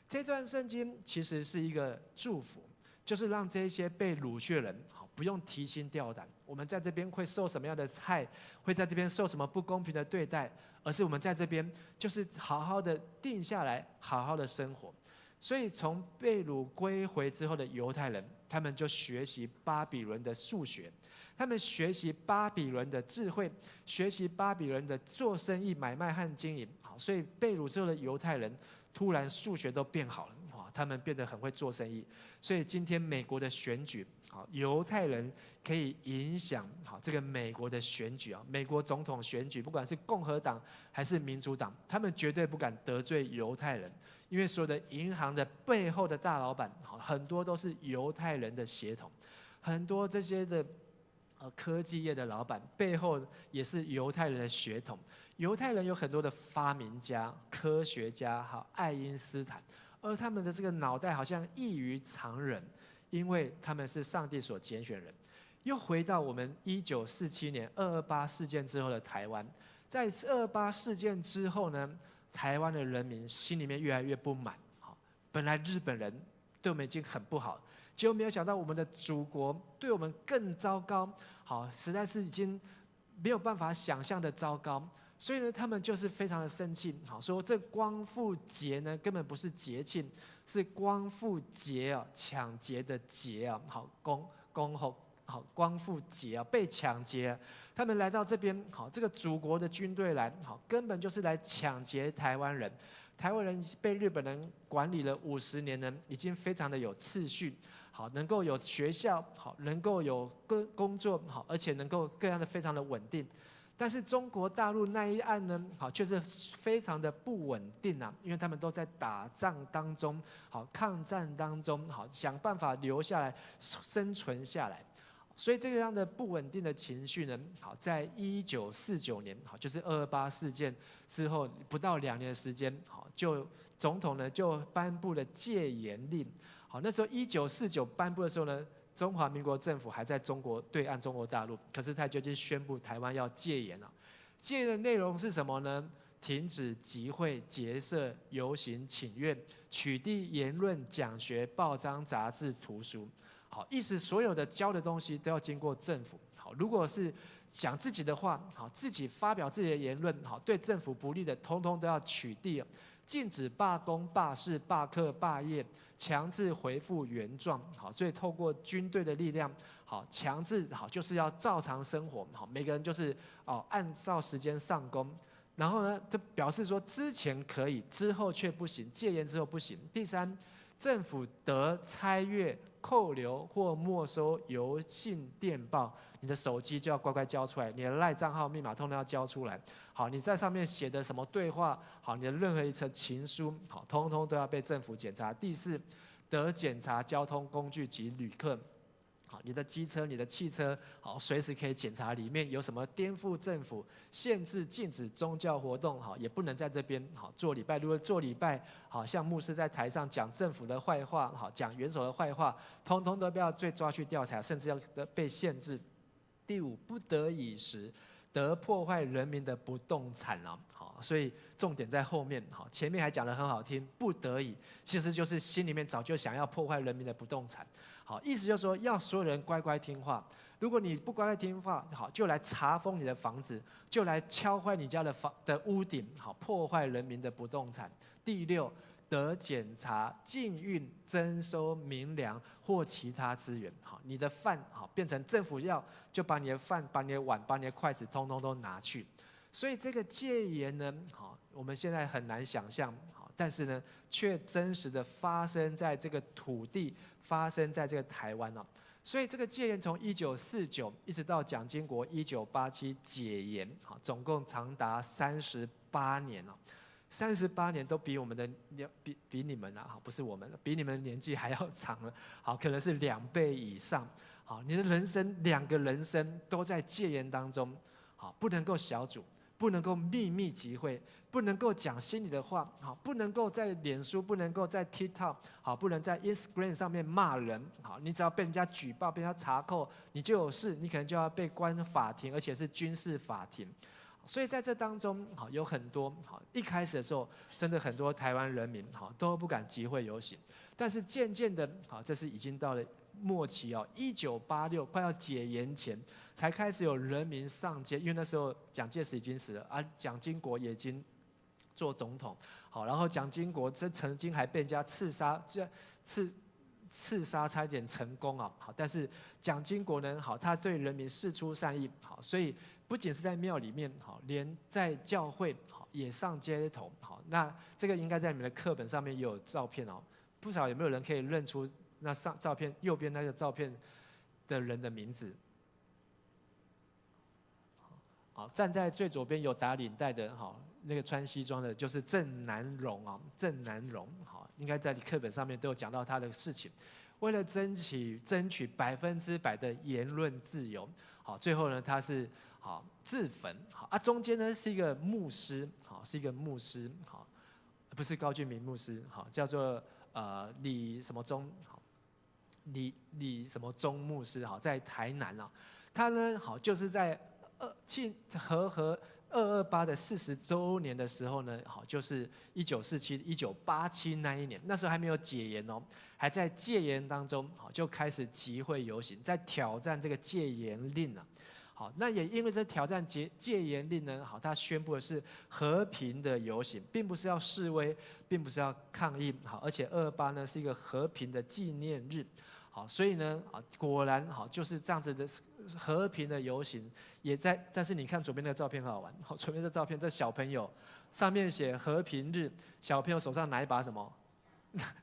这段圣经其实是一个祝福，就是让这些被掳去的人不用提心吊胆，我们在这边会受什么样的害，会在这边受什么不公平的对待，而是我们在这边就是好好的定下来，好好的生活。所以从被掳归回之后的犹太人，他们就学习巴比伦的数学，他们学习巴比伦的智慧，学习巴比伦的做生意、买卖和经营。所以被掳之后的犹太人，突然数学都变好了，他们变得很会做生意。所以今天美国的选举，犹太人可以影响这个美国的选举啊，美国总统选举，不管是共和党还是民主党，他们绝对不敢得罪犹太人，因为所有的银行的背后的大老板，很多都是犹太人的血统。很多这些的科技业的老板背后也是犹太人的血统。犹太人有很多的发明家、科学家，爱因斯坦，而他们的这个脑袋好像异于常人，因为他们是上帝所拣选人。又回到我们1947年228事件之后的台湾，在228事件之后呢，台湾的人民心里面越来越不满。本来日本人对我们已经很不好，结果没有想到我们的祖国对我们更糟糕，实在是已经没有办法想象的糟糕。所以呢，他们就是非常的生气，说这光复节呢根本不是节庆，是光复节啊，抢劫的劫啊，光复节啊，被抢劫。他们来到这边，这个祖国的军队来，根本就是来抢劫台湾人。台湾人被日本人管理了50年呢，已经非常的有次序，能够有学校，能够有工作，而且能够各样的非常的稳定。但是中国大陆那一岸呢，却是非常的不稳定啊，因为他们都在打仗当中，抗战当中，想办法留下来，生存下来。所以这样的不稳定的情绪呢，在1949年，就是228事件之后不到2年的时间，就总统呢就颁布了戒严令。那时候1949颁布的时候呢，中华民国政府还在中国对岸中国大陆，可是他就已经宣布台湾要戒严了。戒严的内容是什么呢？停止集会、结社、游行、请愿，取缔言论、讲学、报章、杂志、图书。意思所有的教的东西都要经过政府。如果是讲自己的话，自己发表自己的言论，对政府不利的，通通都要取缔。禁止罢工、罢市、罢课、罢业，强制恢复原状。所以透过军队的力量，强制就是要照常生活。每个人就是按照时间上工。然后呢，这表示说之前可以，之后却不行，戒严之后不行。第三，政府得拆阅、扣留或没收邮信电报，你的手机就要乖乖交出来，你的赖账号密码通通要交出来。你在上面写的什么对话，你的任何一层情书，通通都要被政府检查。第四，得检查交通工具及旅客。你的机车、你的汽车，随时可以检查里面有什么颠覆政府、限制、禁止宗教活动，也不能在这边做礼拜。如果做礼拜，像牧师在台上讲政府的坏话，讲元首的坏话，通通都不要被抓去调查，甚至要被限制。第五，不得已时，得破坏人民的不动产啊。所以重点在后面，前面还讲得很好听，不得已，其实就是心里面早就想要破坏人民的不动产。意思就是说，要所有人乖乖听话。如果你不乖乖听话，就来查封你的房子，就来敲坏你家的屋顶，破坏人民的不动产。第六，得检查、禁运、征收民粮或其他资源。你的饭变成政府要，就把你的饭、把你的碗、把你的筷子，通通都拿去。所以这个戒严呢，我们现在很难想象，但是呢，却真实的发生在这个土地，发生在这个台湾。所以这个戒严从1949一直到蒋经国1987解严，总共长达38年。38年都比我们的比你们不是我们，比你们的年纪还要长了，可能是2倍以上。你的人生2个人生都在戒严当中，不能够小组，不能够秘密集会，不能够讲心里的话，不能够在脸书，不能够在 TikTok， 不能在 Instagram 上面骂人。你只要被人家举报、被人家查扣，你就有事，你可能就要被关法庭，而且是军事法庭。所以在这当中，有很多一开始的时候，真的很多台湾人民都不敢集会游行，但是渐渐的，这是已经到了末期，1986快要解严前，才开始有人民上街，因为那时候蒋介石已经死了，而蒋经国也已经做总统，然后蒋经国曾经还被人家刺杀差一点成功但是蒋经国呢，他对人民释出善意，所以不仅是在庙里面，连在教会也上街头。那这个应该在你们的课本上面也有照片不晓得有没有人可以认出那上照片右边那个照片的人的名字？站在最左边有打领带的，那个穿西装的，就是郑南榕郑南榕，应该在你课本上面都有讲到他的事情。为了争取100%的言论自由，好，最后呢，他是好自焚，好啊，中间呢是一个牧师，好，是一个牧师，好，不是高俊明牧师，好，叫做李什么忠，好，李什么忠牧师，好，在台南啊，他呢，好，就是在228的40周年的时候呢，好，就是1947、1987那一年，那时候还没有解严哦，还在戒严当中，好，就开始集会游行，在挑战这个戒严令啊。好，那也因为这挑战戒严令呢，好，他宣布的是和平的游行，并不是要示威，并不是要抗议，好，而且228呢是一个和平的纪念日。好，所以呢，啊，果然好就是这样子的和平的游行，也在。但是你看左边那个照片很好玩，好，左边这照片，这小朋友上面写和平日，小朋友手上拿一把什么？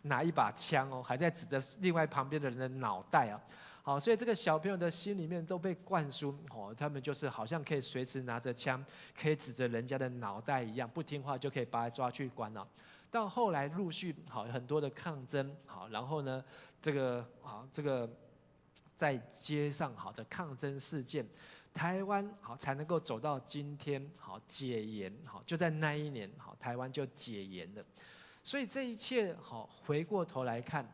拿一把枪哦，还在指着另外旁边的人的脑袋啊。好，所以这个小朋友的心里面都被灌输，哦，他们就是好像可以随时拿着枪，可以指着人家的脑袋一样，不听话就可以把他抓去关了。到后来陆续好很多的抗争，好，然后呢，这个在街上好的抗争事件，台湾好才能够走到今天，好解严，好就在那一年，好台湾就解严了。所以这一切好回过头来看，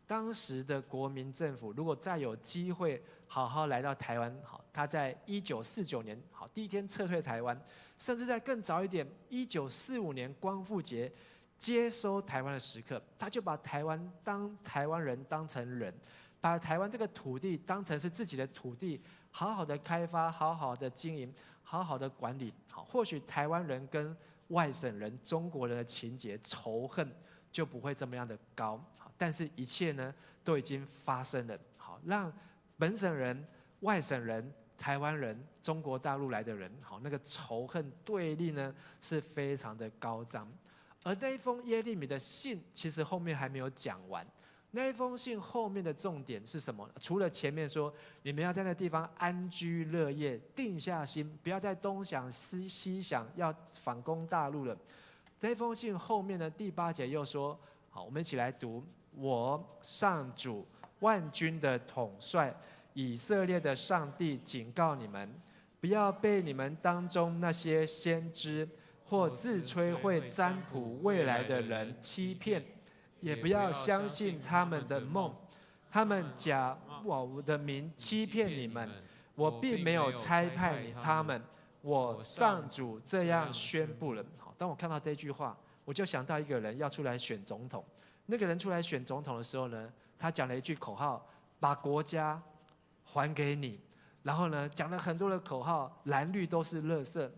当时的国民政府如果再有机会好好来到台湾，好，他在1949年好第一天撤退台湾，甚至在更早一点，1945年光复节。接收台湾的时刻，他就把台湾人当成人，把台湾这个土地当成是自己的土地，好好的开发，好好的经营，好好的管理。好，或许台湾人跟外省人、中国人的情结仇恨就不会这么样的高。好，但是一切呢都已经发生了。好，让本省人、外省人、台湾人、中国大陆来的人，好，那个仇恨对立呢是非常的高涨。而那一封耶利米的信，其实后面还没有讲完。那一封信后面的重点是什么？除了前面说你们要在那地方安居乐业，定下心，不要再东想西想，要反攻大陆了。那封信后面的第8节又说：好，我们一起来读：我上主万军的统帅以色列的上帝警告你们，不要被你们当中那些先知。或自吹会占卜未来的人欺骗，也不要相信他们的梦。他们假我的名欺骗你们，我并没有差派他们。我上主这样宣布了。好，当我看到这句话，我就想到一个人要出来选总统。那个人出来选总统的时候呢，他讲了一句口号：把国家还给你。然后呢，讲了很多的口号，蓝绿都是垃圾。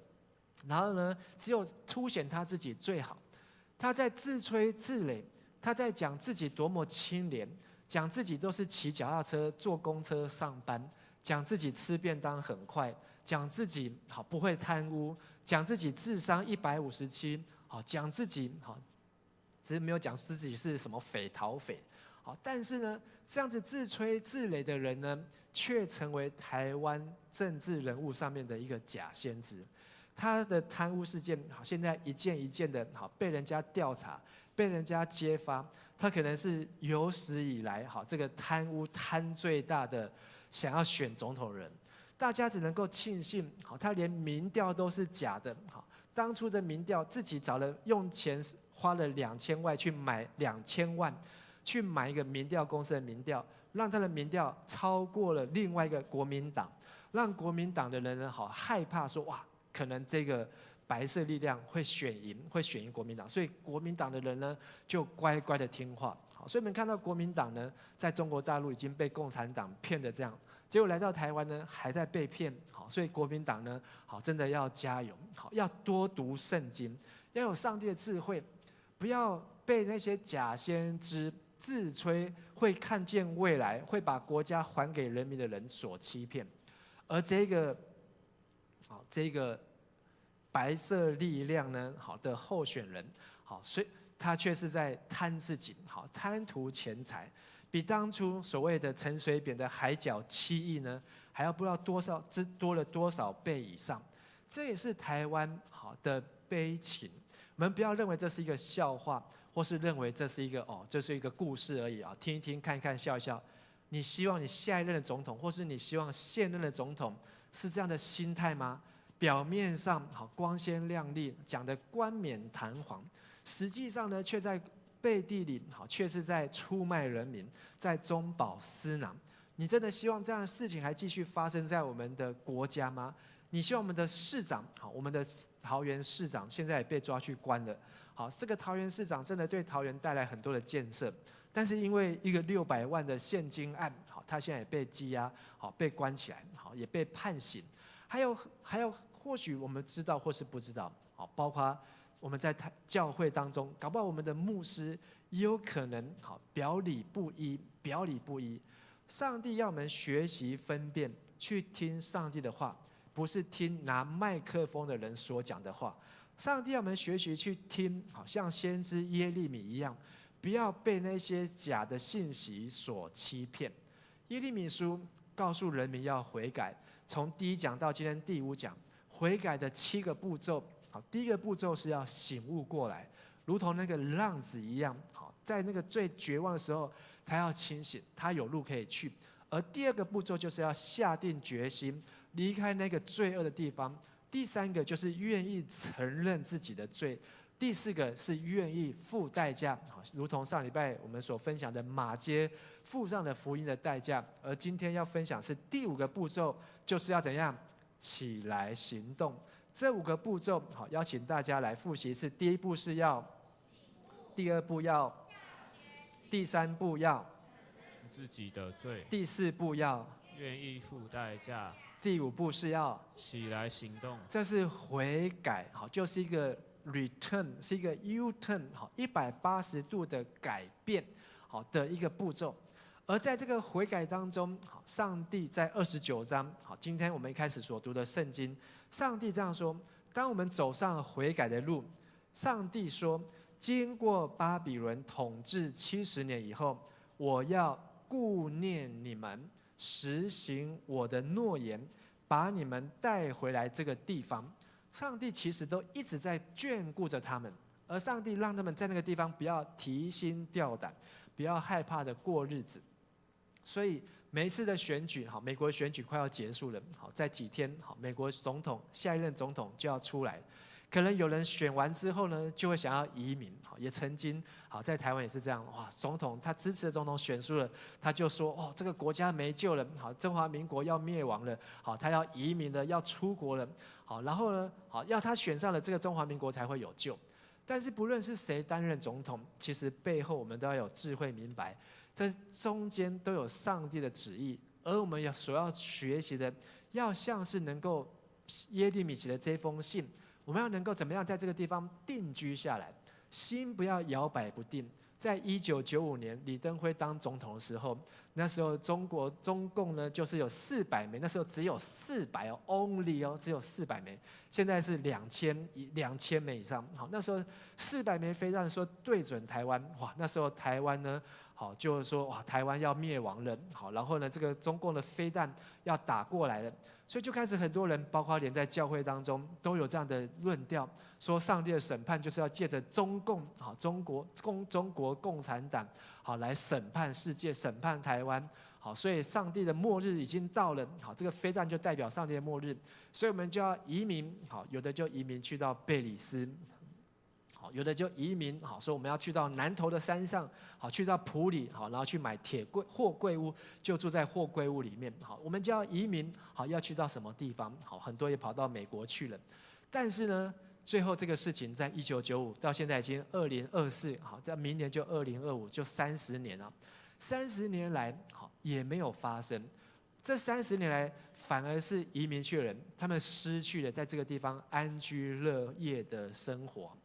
然后呢，只有凸显他自己最好。他在自吹自擂，他在讲自己多么清廉，讲自己都是骑脚踏车、坐公车上班，讲自己吃便当很快，讲自己好不会贪污，讲自己智商157，好讲自己好，只是没有讲自己是什么匪逃匪。好，但是呢，这样子自吹自擂的人呢，却成为台湾政治人物上面的一个假先知。他的贪污事件，好，现在一件一件的，好被人家调查，被人家揭发。他可能是有史以来，好这个贪污贪最大的，想要选总统人。大家只能够庆幸，好，他连民调都是假的。好，当初的民调自己用钱花了2000万去买2000万，去买一个民调公司的民调，让他的民调超过了另外一个国民党，让国民党的人呢，好害怕说哇。可能这个白色力量会选赢国民党，所以国民党的人呢就乖乖的听话。好，所以我们看到国民党呢，在中国大陆已经被共产党骗的这样，结果来到台湾呢还在被骗。好，所以国民党呢，好真的要加油，好要多读圣经，要有上帝的智慧，不要被那些假先知自吹会看见未来，会把国家还给人民的人所欺骗。而这个白色力量呢，好的候选人，好，所以他却是在贪自己，好贪图钱财，比当初所谓的陈水扁的海角7亿呢，还要不知道多了多少倍以上。这也是台湾好的悲情。我们不要认为这是一个笑话，或是认为这是一个这是一个故事而已啊，听一听、看一看、笑一笑。你希望你下一任的总统，或是你希望现任的总统是这样的心态吗？表面上好光鲜亮丽，讲得冠冕堂皇，实际上呢，却在背地里却是在出卖人民，在中饱私囊。你真的希望这样的事情还继续发生在我们的国家吗？你希望我们的市长，我们的桃园市长现在也被抓去关了。好，这个桃园市长真的对桃园带来很多的建设，但是因为一个600万的现金案，好，他现在也被羁押，好，被关起来，好，也被判刑。还有，或许我们知道或是不知道，好，包括我们在教会当中，搞不好我们的牧师也有可能好表里不一。上帝要我们学习分辨，去听上帝的话，不是听拿麦克风的人所讲的话。上帝要我们学习去听，好像先知耶利米一样，不要被那些假的信息所欺骗。耶利米书告诉人民要悔改，从第1讲到今天第5讲，悔改的7个步骤。好，第一个步骤是要醒悟过来，如同那个浪子一样，好，在那个最绝望的时候，他要清醒，他有路可以去。而第2个步骤就是要下定决心，离开那个罪恶的地方。第3个就是愿意承认自己的罪。第4个是愿意付代价，如同上礼拜我们所分享的马街付上的福音的代价。而今天要分享是第5个步骤，就是要怎样起来行动。这5个步骤，好，邀请大家来复习一次。第1步是要，第2步要，第3步要自己的罪，第4步要愿意付代价，第5步是要起来行动。这是悔改，好，就是一个 return， 是一个 U-turn， 好，180度的改变，好的一个步骤。而在这个悔改当中，好，上帝在29章，好，今天我们一开始所读的圣经，上帝这样说：当我们走上悔改的路，上帝说，经过巴比伦统治70年以后，我要顾念你们，实行我的诺言，把你们带回来这个地方。上帝其实都一直在眷顾着他们，而上帝让他们在那个地方不要提心吊胆，不要害怕的过日子。所以每一次的选举，好，美国选举快要结束了，好，在几天，好，美国总统下一任总统就要出来。可能有人选完之后呢，就会想要移民，好，也曾经好在台湾也是这样，哇，总统他支持的总统选输了，他就说，这个国家没救了，好，中华民国要灭亡了，好，他要移民了，要出国了，好，然后呢，好，要他选上了这个中华民国才会有救。但是不论是谁担任总统，其实背后我们都要有智慧明白，这中间都有上帝的旨意，而我们所要学习的，要像是能够耶利米写的这封信，我们要能够怎么样在这个地方定居下来，心不要摇摆不定。在1995年李登辉当总统的时候，那时候中共呢就是有400枚，那时候只有400哦 ，only 哦，只有400枚。现在是2000枚以上。好，那时候400枚飞弹说对准台湾，哇，那时候台湾呢，好就是说哇，台湾要灭亡了。好，然后呢，这个中共的飞弹要打过来了。所以就开始很多人，包括连在教会当中都有这样的论调，说上帝的审判就是要借着中共，好，中国共产党，好，来审判世界，审判台湾，好，所以上帝的末日已经到了，好，这个飞弹就代表上帝的末日，所以我们就要移民，好，有的就移民去到贝里斯。有的就移民，好，说我们要去到南投的山上，好，去到埔里，好，然后去买货柜屋，就住在货柜屋里面，好，我们就要移民，好，要去到什么地方，好，很多也跑到美国去了。但是呢，最后这个事情在1995到现在已经2024，好，在明年就2025，就30年了。30年来，好，也没有发生。这30年来，反而是移民去的人，他们失去了在这个地方安居乐业的生活。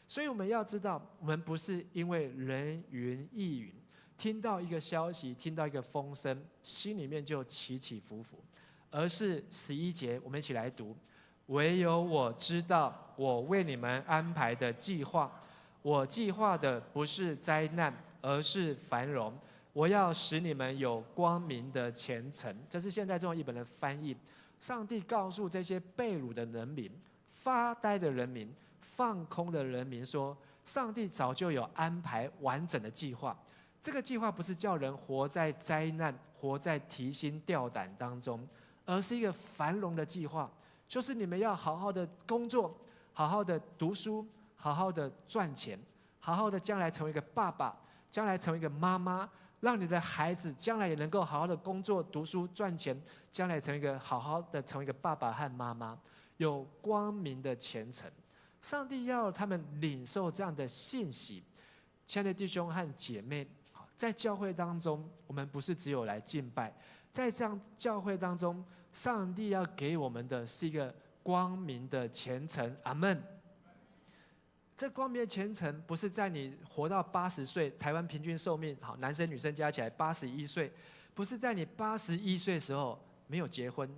所以我们要知道，我们不是因为人云亦云，听到一个消息，听到一个风声，心里面就起起伏伏，而是11节，我们一起来读：唯有我知道，我为你们安排的计划，我计划的不是灾难，而是繁荣。我要使你们有光明的前程。这是现在中文译本的翻译。上帝告诉这些被掳的人民、发呆的人民、放空的人民说：上帝早就有安排完整的计划。这个计划不是叫人活在灾难、活在提心吊胆当中，而是一个繁荣的计划，就是你们要好好的工作，好好的读书，好好的赚钱，好好的将来成为一个爸爸，将来成为一个妈妈，让你的孩子将来也能够好好的工作、读书、赚钱，将来成为一个好好的成为一个爸爸和妈妈，有光明的前程。上帝要他们领受这样的信息。亲爱的弟兄和姐妹，在教会当中，我们不是只有来敬拜，在这样教会当中，上帝要给我们的是一个光明的前程。阿们。这光明的前程不是在你活到80岁，台湾平均寿命好，男生女生加起来81岁，不是在你81岁的时候没有结婚，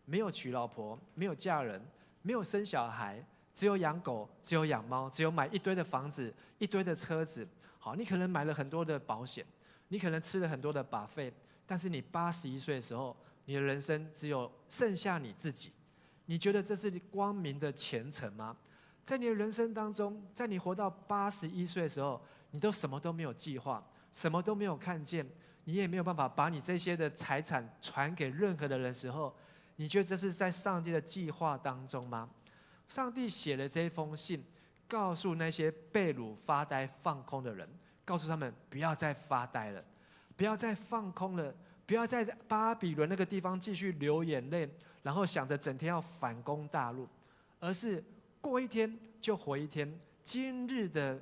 没有娶老婆，没有嫁人，没有生小孩，只有养狗，只有养猫，只有买一堆的房子，一堆的车子。好，你可能买了很多的保险，你可能吃了很多的buffet，但是你81岁的时候，你的人生只有剩下你自己。你觉得这是光明的前程吗？在你的人生当中，在你活到81岁的时候，你都什么都没有计划，什么都没有看见，你也没有办法把你这些的财产传给任何的人的时候，你觉得这是在上帝的计划当中吗？上帝写了这封信，告诉那些被掳发呆放空的人，告诉他们不要再发呆了，不要再放空了，不要在巴比伦那个地方继续流眼泪，然后想着整天要反攻大陆，而是过一天就活一天，今日的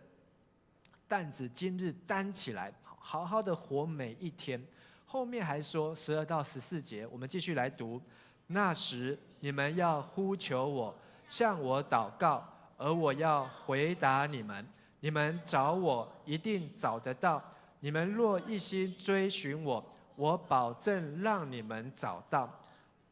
担子今日担起来，好好的活每一天。后面还说12到14节，我们继续来读。那时你们要呼求我，向我祷告，而我要回答你们。你们找我一定找得到，你们若一心追寻我，我保证让你们找到。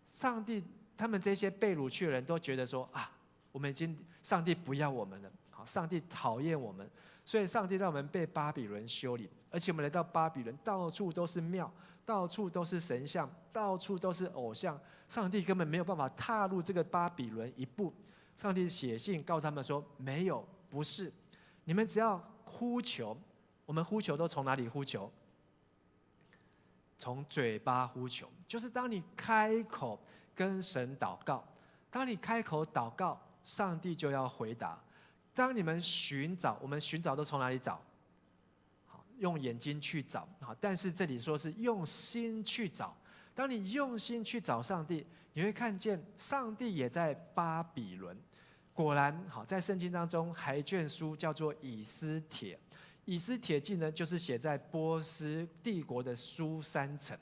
上帝他们这些被掳去的人都觉得说啊，我们已经上帝不要我们了，好，上帝讨厌我们，所以上帝让我们被巴比伦修理。而且我们来到巴比伦，到处都是庙，到处都是神像，到处都是偶像，上帝根本没有办法踏入这个巴比伦一步。上帝写信告诉他们说，没有，不是，你们只要呼求。我们呼求都从哪里呼求？从嘴巴呼求，就是当你开口跟神祷告，当你开口祷告，上帝就要回答。当你们寻找，我们寻找都从哪里找？好，用眼睛去找，好，但是这里说是用心去找。当你用心去找上帝，你会看见上帝也在巴比伦。果然，好，在圣经当中还有一卷书叫做以斯帖。以斯帖记呢，就是写在波斯帝国的苏珊城，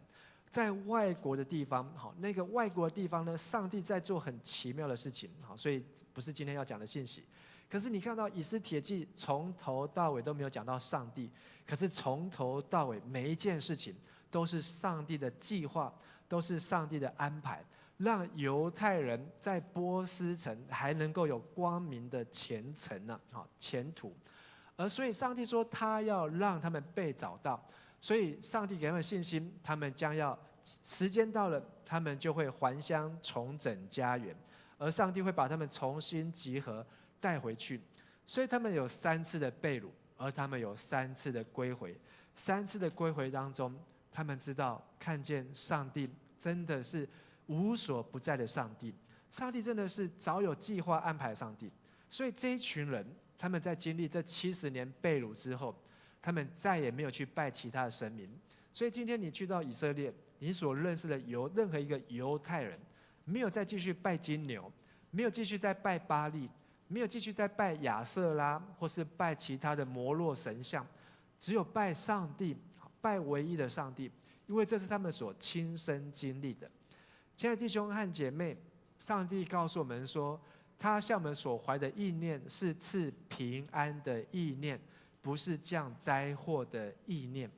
在外国的地方，好，那个外国的地方呢，上帝在做很奇妙的事情，好，所以不是今天要讲的信息。可是你看到以斯帖记从头到尾都没有讲到上帝，可是从头到尾每一件事情都是上帝的计划，都是上帝的安排，让犹太人在波斯城还能够有光明的前程呢，好，前途。而所以上帝说他要让他们被找到，所以上帝给他们信心，他们将要时间到了，他们就会还乡重整家园，而上帝会把他们重新集合带回去。所以他们有3次的被掳，而他们有3次的归回。3次的归回当中，他们知道看见上帝真的是无所不在的上帝，上帝真的是早有计划安排的上帝。所以这一群人，他们在经历这70年被掳之后，他们再也没有去拜其他的神明。所以今天你去到以色列，你所认识的任何一个犹太人，没有再继续拜金牛，没有继续再拜巴力，没有继续再拜亚瑟拉，或是拜其他的摩洛神像，只有拜上帝，拜唯一的上帝，因为这是他们所亲身经历的。亲爱的弟兄和姐妹，上帝告诉我们说，他向我们所怀的意念是赐平安的意念，不是降灾祸的意念。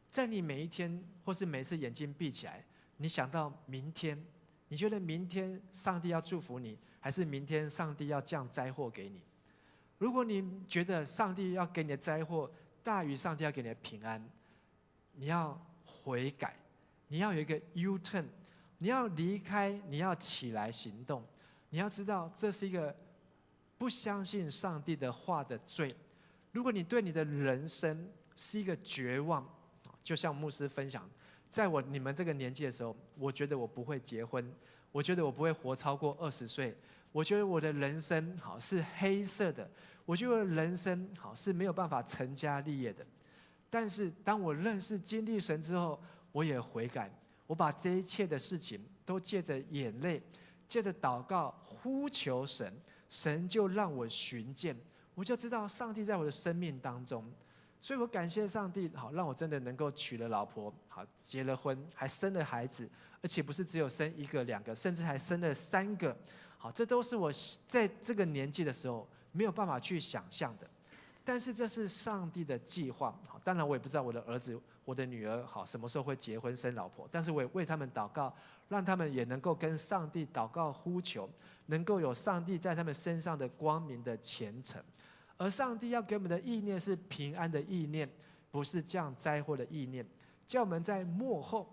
在你每一天或是每次眼睛闭起来，你想到明天，你觉得明天上帝要祝福你，还是明天上帝要降灾祸给你？如果你觉得上帝要给你的灾祸大于上帝要给你的平安，你要悔改，你要有一个 U-turn， 你要离开，你要起来行动。你要知道，这是一个不相信上帝的话的罪。如果你对你的人生是一个绝望，就像牧师分享，在你们这个年纪的时候，我觉得我不会结婚，我觉得我不会活超过20岁，我觉得我的人生是黑色的，我觉得我的人生是没有办法成家立业的。但是当我认识经历神之后，我也悔改，我把这一切的事情都借着眼泪，借着祷告呼求神，神就让我寻见，我就知道上帝在我的生命当中。所以我感谢上帝，让我真的能够娶了老婆，结了婚，还生了孩子，而且不是只有生1个2个，甚至还生了3个。这都是我在这个年纪的时候没有办法去想象的。但是这是上帝的计划。当然我也不知道我的儿子、我的女儿什么时候会结婚生老婆，但是我也为他们祷告，让他们也能够跟上帝祷告呼求，能够有上帝在他们身上的光明的前程。而上帝要给我们的意念是平安的意念，不是降灾祸的意念，叫我们在末后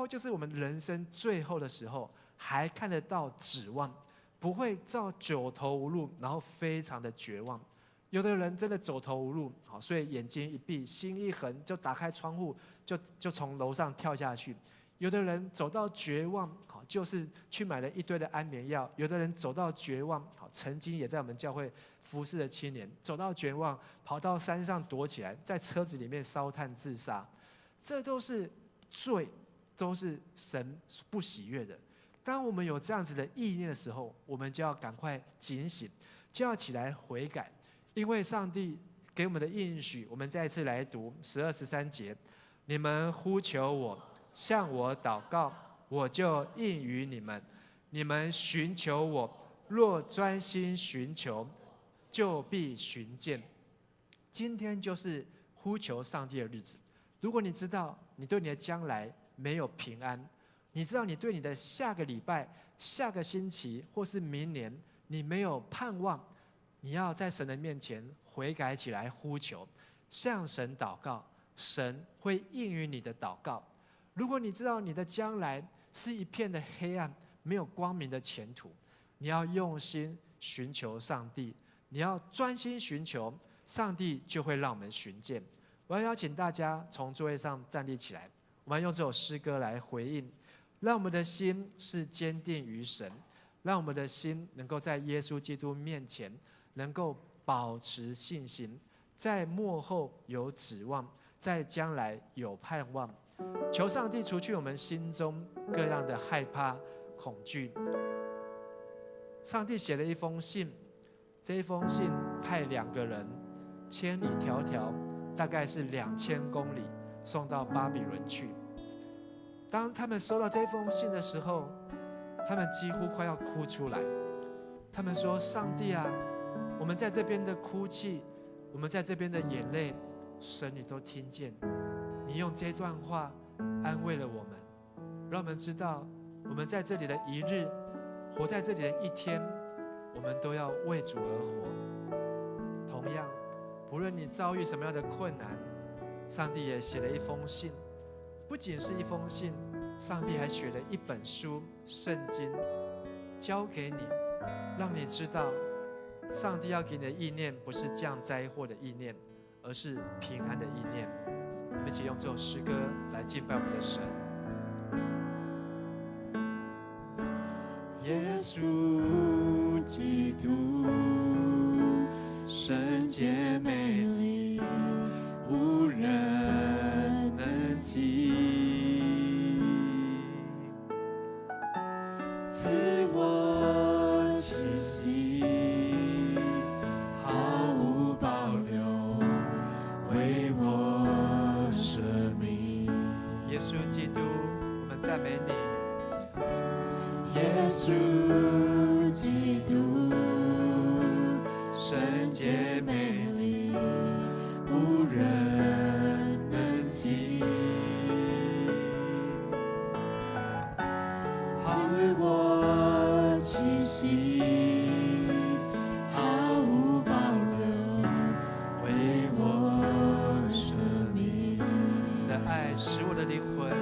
就是我们人生最后的时候还看得到指望，不会照走投无路，然后非常的绝望。有的人真的走投无路，所以眼睛一闭，心一横，就打开窗户，就从楼上跳下去。有的人走到绝望，就是去买了一堆的安眠药。有的人走到绝望，曾经也在我们教会服侍的青年，走到绝望，跑到山上躲起来，在车子里面烧炭自杀。这都是罪，都是神不喜悦的。当我们有这样子的意念的时候，我们就要赶快警醒，就要起来悔改。因为上帝给我们的应许，我们再一次来读12、13节：你们呼求我，向我祷告，我就应允你们。你们寻求我，若专心寻求，就必寻见。今天就是呼求上帝的日子。如果你知道你对你的将来没有平安，你知道你对你的下个礼拜、下个星期或是明年你没有盼望，你要在神的面前悔改起来，呼求，向神祷告，神会应允你的祷告。如果你知道你的将来是一片的黑暗，没有光明的前途，你要用心寻求上帝，你要专心寻求，上帝就会让我们寻见。我要邀请大家从座位上站立起来，我们要用这首诗歌来回应，让我们的心是坚定于神，让我们的心能够在耶稣基督面前能够保持信心，在末后有指望，在将来有盼望。求上帝除去我们心中各样的害怕、恐惧。上帝写了一封信，这一封信派2个人千里迢迢，大概是2000公里，送到巴比伦去。当他们收到这封信的时候，他们几乎快要哭出来。他们说：上帝啊，我们在这边的哭泣，我们在这边的眼泪，神你都听见。你用这段话安慰了我们，让我们知道我们在这里的一日，活在这里的一天，我们都要为主而活。同样，不论你遭遇什么样的困难，上帝也写了一封信。不仅是一封信，上帝还写了一本书，圣经，交给你，让你知道上帝要给你的意念不是降灾祸的意念，而是平安的意念。我们一起用这首诗歌来敬拜我们的神。耶稣基督，圣洁美丽，无人能及，赐我气息，毫无保留，为我舍命。耶稣基督，我们赞美你。耶稣基督，圣洁美丽，无人能及，赐我气息，毫无保留，为我舍命。你的爱使我的灵魂，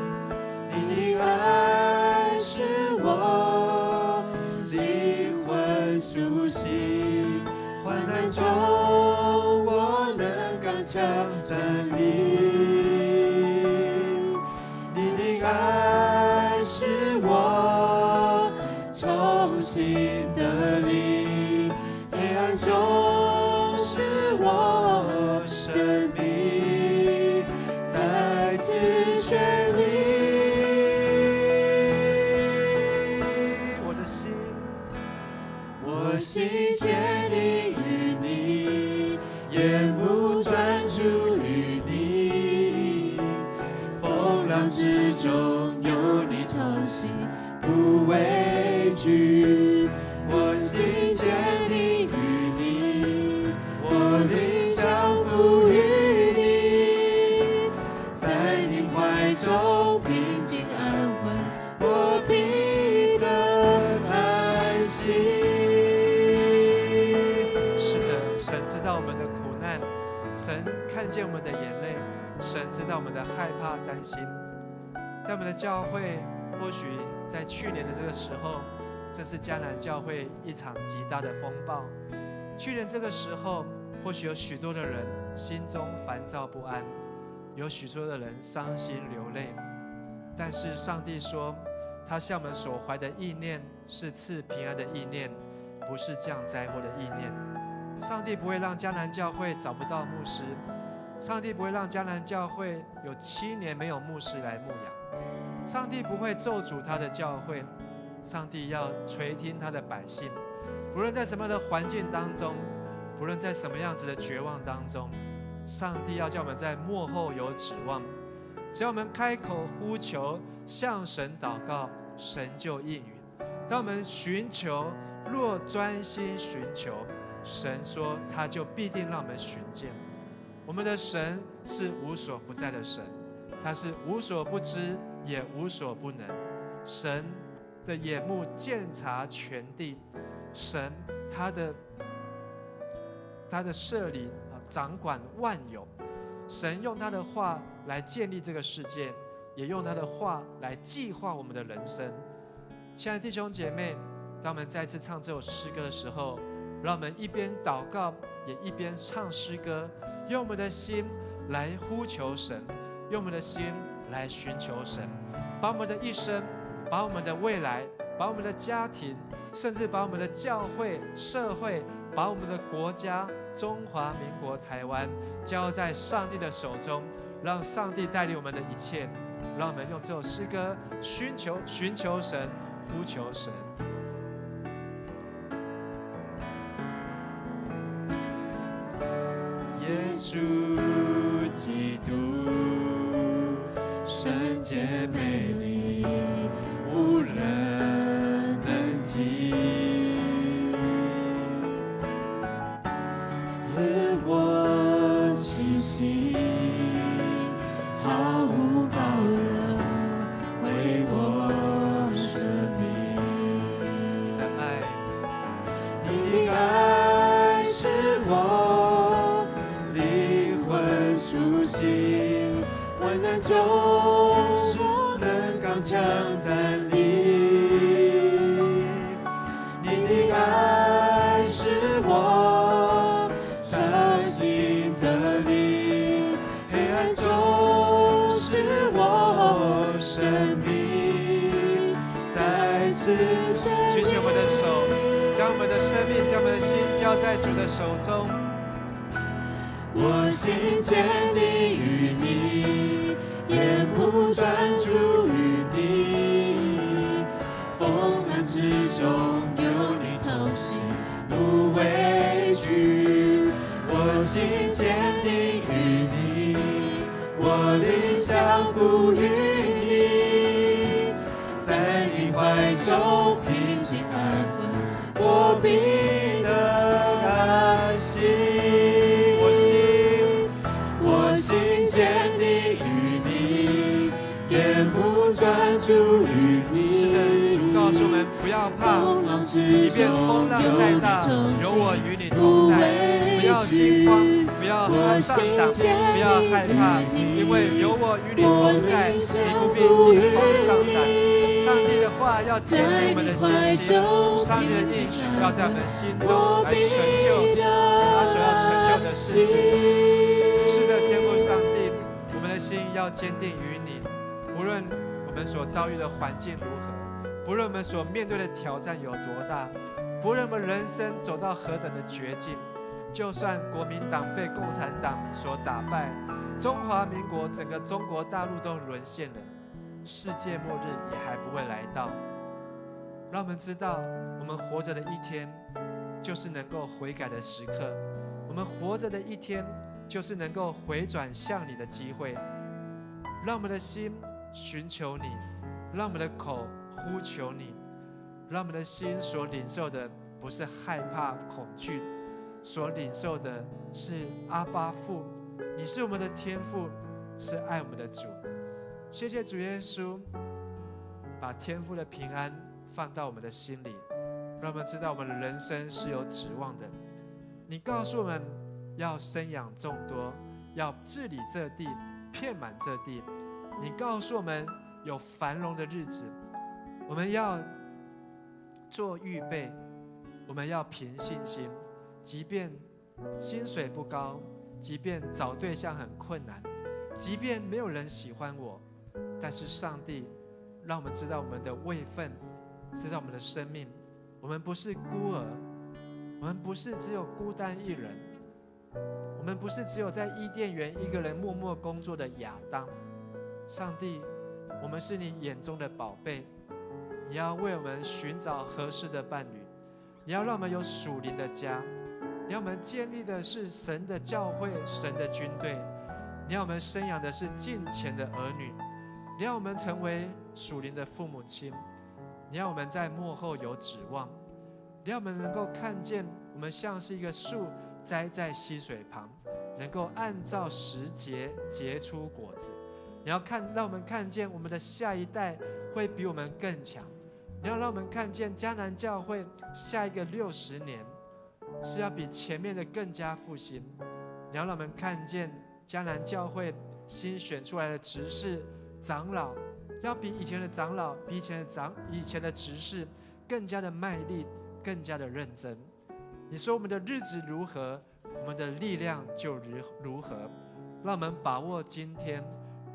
你的爱使我灵魂苏醒，患难中我能刚强站立。你的爱使我重新得力，黑暗中使我生命再次绚丽。我心坚定于你，眼目专注于你，风浪之中有你同行，不畏惧。我心坚定于你，我灵降服于你，在你怀中平静安稳，我必得安息。神知道我们的苦难，神看见我们的眼泪，神知道我们的害怕担心。在我们的教会，或许在去年的这个时候，这是迦南教会一场极大的风暴。去年这个时候，或许有许多的人心中烦躁不安，有许多的人伤心流泪。但是上帝说，他向我们所怀的意念是赐平安的意念，不是降灾祸的意念。上帝不会让迦南教会找不到牧师，上帝不会让迦南教会有7年没有牧师来牧养，上帝不会咒诅他的教会，上帝要垂听他的百姓。不论在什么样的环境当中，不论在什么样子的绝望当中，上帝要叫我们在末后有指望。只要我们开口呼求，向神祷告，神就应允。当我们寻求，若专心寻求，神说他就必定让我们寻见。我们的神是无所不在的神，他是无所不知也无所不能。神的眼目鉴察全地，神他的设立掌管万有。神用他的话来建立这个世界，也用他的话来计划我们的人生。亲爱的弟兄姐妹，当我们再次唱这首诗歌的时候，让我们一边祷告，也一边唱诗歌，用我们的心来呼求神，用我们的心来寻求神，把我们的一生，把我们的未来，把我们的家庭，甚至把我们的教会、社会，把我们的国家中华民国台湾交在上帝的手中，让上帝带领我们的一切。让我们用这首诗歌寻求神，呼求神。耶稣基督，圣洁美丽，无人能及。自我屈膝，毫无保留，为我舍命。你的爱是我灵魂苏醒，患难中我能刚强站立。你的爱是我掌心的力，黑暗中是我生命再次举起我们的手，将我们的生命，将我们的心交在主的手中。我心坚定于你，眼目专注于你，风浪之中有你同行，不畏惧。我心坚定于你，我灵降服于你，在你怀中平静安稳，我必得安息。我心坚定于你，眼目专注于你。是的，主告诉我们不要怕，即便风浪再大，有我与你同在。不要惊慌，不要上当，不要害怕，因为有我与你同在，你不必惊慌上胆。上上帝的话要坚定我们的信心，上帝的应许要在我们心中来成就他所要成就的事情。是的，天父上帝，我们的心要坚定于你，不论我们所遭遇的环境如何，不论我们所面对的挑战有多大，不论我们人生走到何等的绝境，就算国民党被共产党所打败，中华民国整个中国大陆都沦陷了，世界末日也还不会来到。让我们知道，我们活着的一天就是能够悔改的时刻，我们活着的一天就是能够回转向你的机会。让我们的心寻求你，让我们的口呼求你，让我们的心所领受的不是害怕恐惧，所领受的是阿爸父，你是我们的天父，是爱我们的主。谢谢主耶稣，把天父的平安放到我们的心里，让我们知道我们的人生是有指望的。你告诉我们要生养众多，要治理这地，遍满这地。你告诉我们有繁荣的日子，我们要做预备，我们要凭信心，即便薪水不高，即便找对象很困难，即便没有人喜欢我，但是上帝让我们知道我们的位分，知道我们的生命，我们不是孤儿，我们不是只有孤单一人，我们不是只有在伊甸园一个人默默工作的亚当。上帝，我们是你眼中的宝贝，你要为我们寻找合适的伴侣，你要让我们有属灵的家，你要我们建立的是神的教会，神的军队，你要我们生养的是敬虔的儿女，你要我们成为属灵的父母亲，你要我们在末后有指望，你要我们能够看见我们像是一个树栽在溪水旁，能够按照时节结出果子。你要让我们看见我们的下一代会比我们更强。你要让我们看见迦南教会下一个60年是要比前面的更加复兴。你要让我们看见迦南教会新选出来的执事长老要比以前的长老，比以前的执事更加的卖力，更加的认真。你说我们的日子如何，我们的力量就如何。让我们把握今天，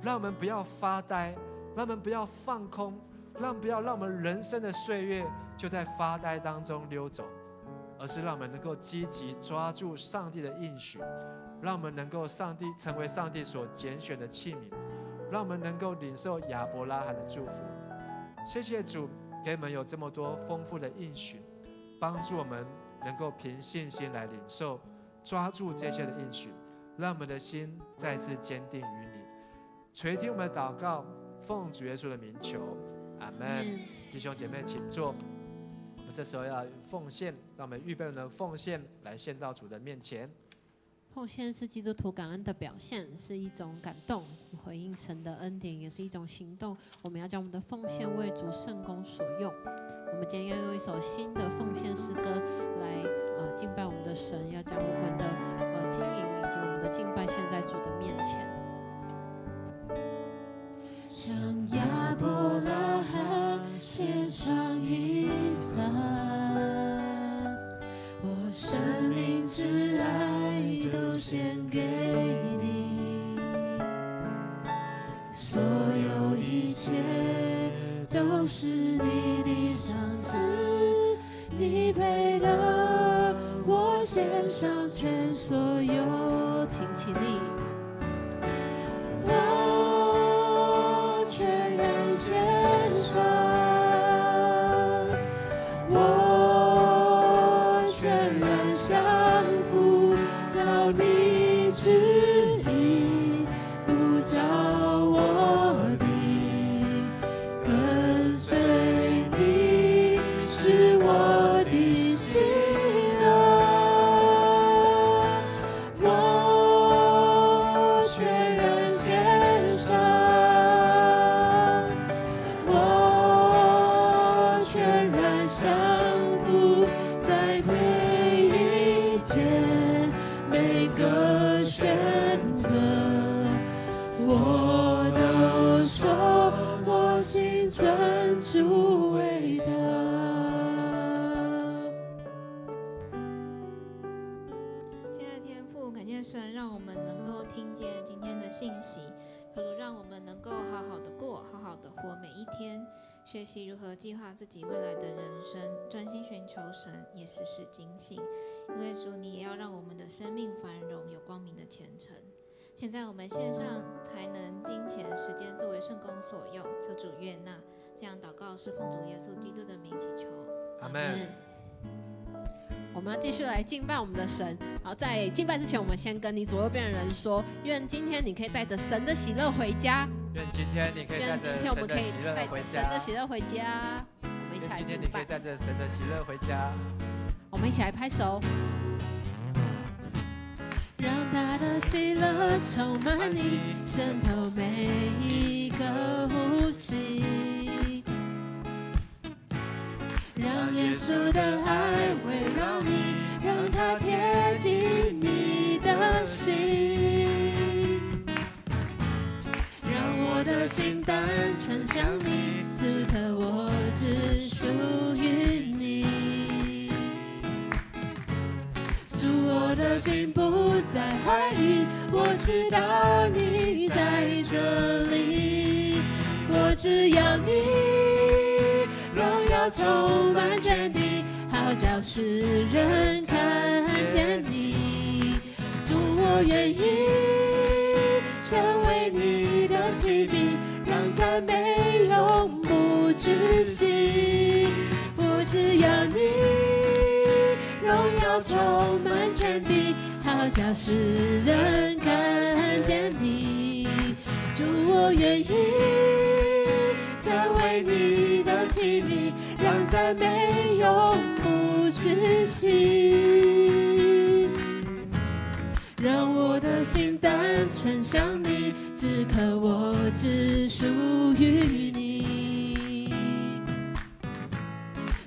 让我们不要发呆，让我们不要放空，让我们人生的岁月就在发呆当中溜走，而是让我们能够积极抓住上帝的应许，让我们能够成为上帝所拣选的器皿，让我们能够领受亚伯拉罕的祝福。谢谢主给我们有这么多丰富的应许，帮助我们能够凭信心来领受，抓住这些的应许，让我们的心再次坚定于你。垂听我们的祷告，奉主耶稣的名求，阿们。弟兄姐妹请坐。我们这时候要奉献，让我们预备我们的奉献来献到主的面前。奉献是基督徒感恩的表现，是一种感动，回应神的恩典，也是一种行动。我们要将我们的奉献为主圣工所用。我们今天要用一首新的奉献诗歌来敬拜我们的神，要将我们的经营以及我们的敬拜献在主的面前。向亚伯拉罕献上以撒，我生命挚爱都献给你，所有一切都是你的赏赐，你配得我献上全所有，请起立。献上，我全然降服，照你旨意，不照我的，跟随你是我的喜乐，我全然献上。降服在每一天，每个选择。神，让我们能够听见今天的信息，求主让我们能够好好的过，好好的活每一天，学习如何计划自己未来的人生，专心寻求神，也时时警醒。因为主，你也要让我们的生命繁荣，有光明的前程。现在我们献上才能、金钱、时间作为圣工所用，求主悦纳。这样祷告是奉主耶稣基督的名祈求，阿们。我们要继续来敬拜我们的神。好，在敬拜之前，我们先跟你左右边的人说：愿今天你可以带着神的喜乐回家。愿今天你可以带着神的喜乐回家。神的喜乐回家。我们一起来敬拜。今天你可以带着神的喜乐回家。我们一起来拍手。让他的喜乐充满你，渗透每一个呼吸。让耶稣的爱围绕你，让它贴近你的心。让我的心单纯向你，此刻我只属于你。主，我的心不再怀疑，我知道你在这里，我只要你荣耀充满全地，好叫世人看见你。主，我愿意成为你的器皿，让赞美永不止息。我只要你荣耀充满全地，好叫世人看见你。主，我愿意成为你的器皿，让赞美永不止息。让我的心单纯向你，此刻我只属于你。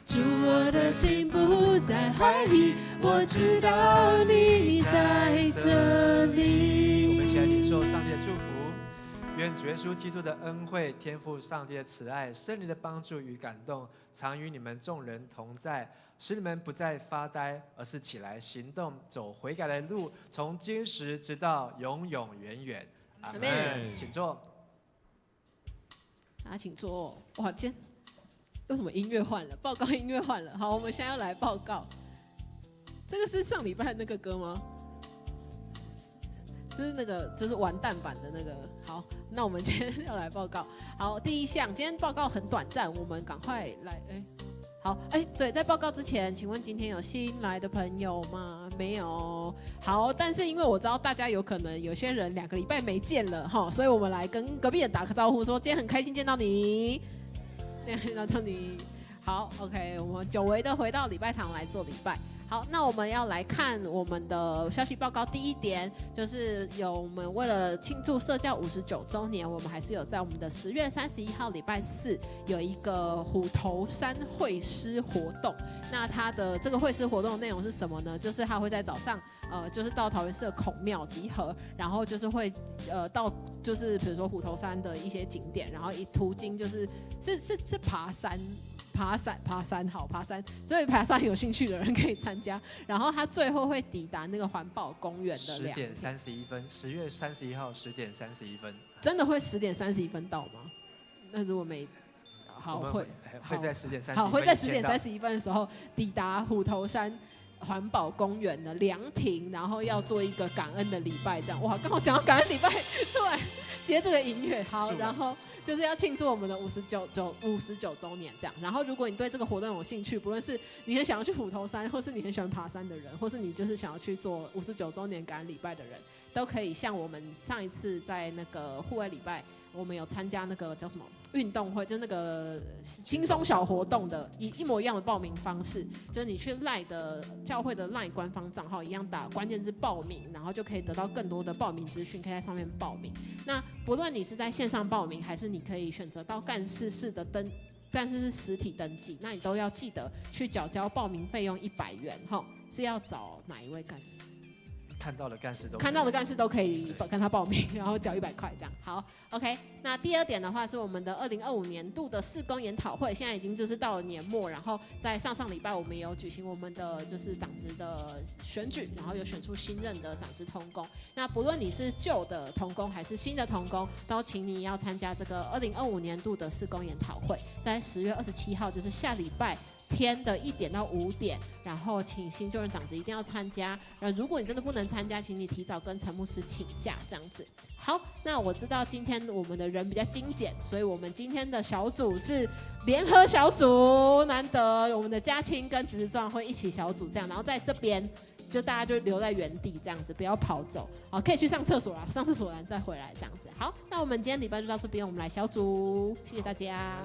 主，我的心不再怀疑，我知道你在这里。我们一起来领受上帝的祝福。愿主耶稣基督的恩惠、天父上帝的慈爱、圣灵的帮助与感动，常与你们众人同在，使你们不再发呆，而是起来行动，走悔改的路，从今时直到永永远远。阿们。请坐。大家请坐。哇，今天为什么音乐换了？报告音乐换了。好，我们现在要来报告。这个是上礼拜那个歌吗？就是那个，就是完蛋版的那个。好，那我们今天要来报告。好，第一项，今天报告很短暂，我们赶快来。好，对，在报告之前，请问今天有新来的朋友吗？没有。好，但是因为我知道大家有可能有些人2个礼拜没见了哈，所以我们来跟隔壁人打个招呼，说今天很开心见到你，见到你。好 ，OK， 我们久违的回到礼拜堂来做礼拜。好，那我们要来看我们的消息报告。第一点就是我们为了庆祝社教59周年，我们还是有在我们的10月31号礼拜4有一个虎头山会师活动。那它的这个会师活动的内容是什么呢？就是它会在早上就是到桃园市的孔庙集合，然后就是会到就是比如说虎头山的一些景点，然后途经就是爬山。好，爬山，所以爬山有兴趣的人可以参加。然后他最后会抵达那个环保公园的10点31分，10月31号10点31分，真的会10点31分到吗？那如果没好会在10点31分，好会在10点31分的时候抵达虎头山环保公园的凉亭，然后要做一个感恩的礼拜，这样哇，刚好讲到感恩礼拜，突然接这个音乐，好，然后就是要庆祝我们的59周年这样。然后如果你对这个活动有兴趣，不论是你很想要去虎头山，或是你很喜欢爬山的人，或是你就是想要去做59周年感恩礼拜的人，都可以像我们上一次在那个户外礼拜，我们有参加那个叫什么运动会，就是那个轻松小活动的一模一样的报名方式，就是你去LINE的教会的LINE官方账号一样打关键字报名，然后就可以得到更多的报名资讯，可以在上面报名。那不论你是在线上报名，还是你可以选择到干事室的干事是实体登记，那你都要记得去缴交报名费用100元，是要找哪一位干事？看到的干事都看到的干事都可以跟他报名，然后缴100块这样。好 ，OK。那第二点的话是我们的2025年度的事工研讨会，现在已经就是到了年末，然后在上礼拜我们也有举行我们的就是长职的选举，然后有选出新任的长职同工。那不论你是旧的同工还是新的同工，都请你要参加这个2025年度的事工研讨会，在10月27号，就是下礼拜天的1点到5点，然后请新旧任长职一定要参加。如果你真的不能参加，请你提早跟陈牧师请假，这样子。好，那我知道今天我们的人比较精简，所以我们今天的小组是联合小组，难得我们的嘉青跟直壮会一起小组这样，然后在这边就大家就留在原地这样子，不要跑走。好，可以去上厕所啦，上厕所完再回来这样子。好，那我们今天礼拜就到这边，我们来小组，谢谢大家。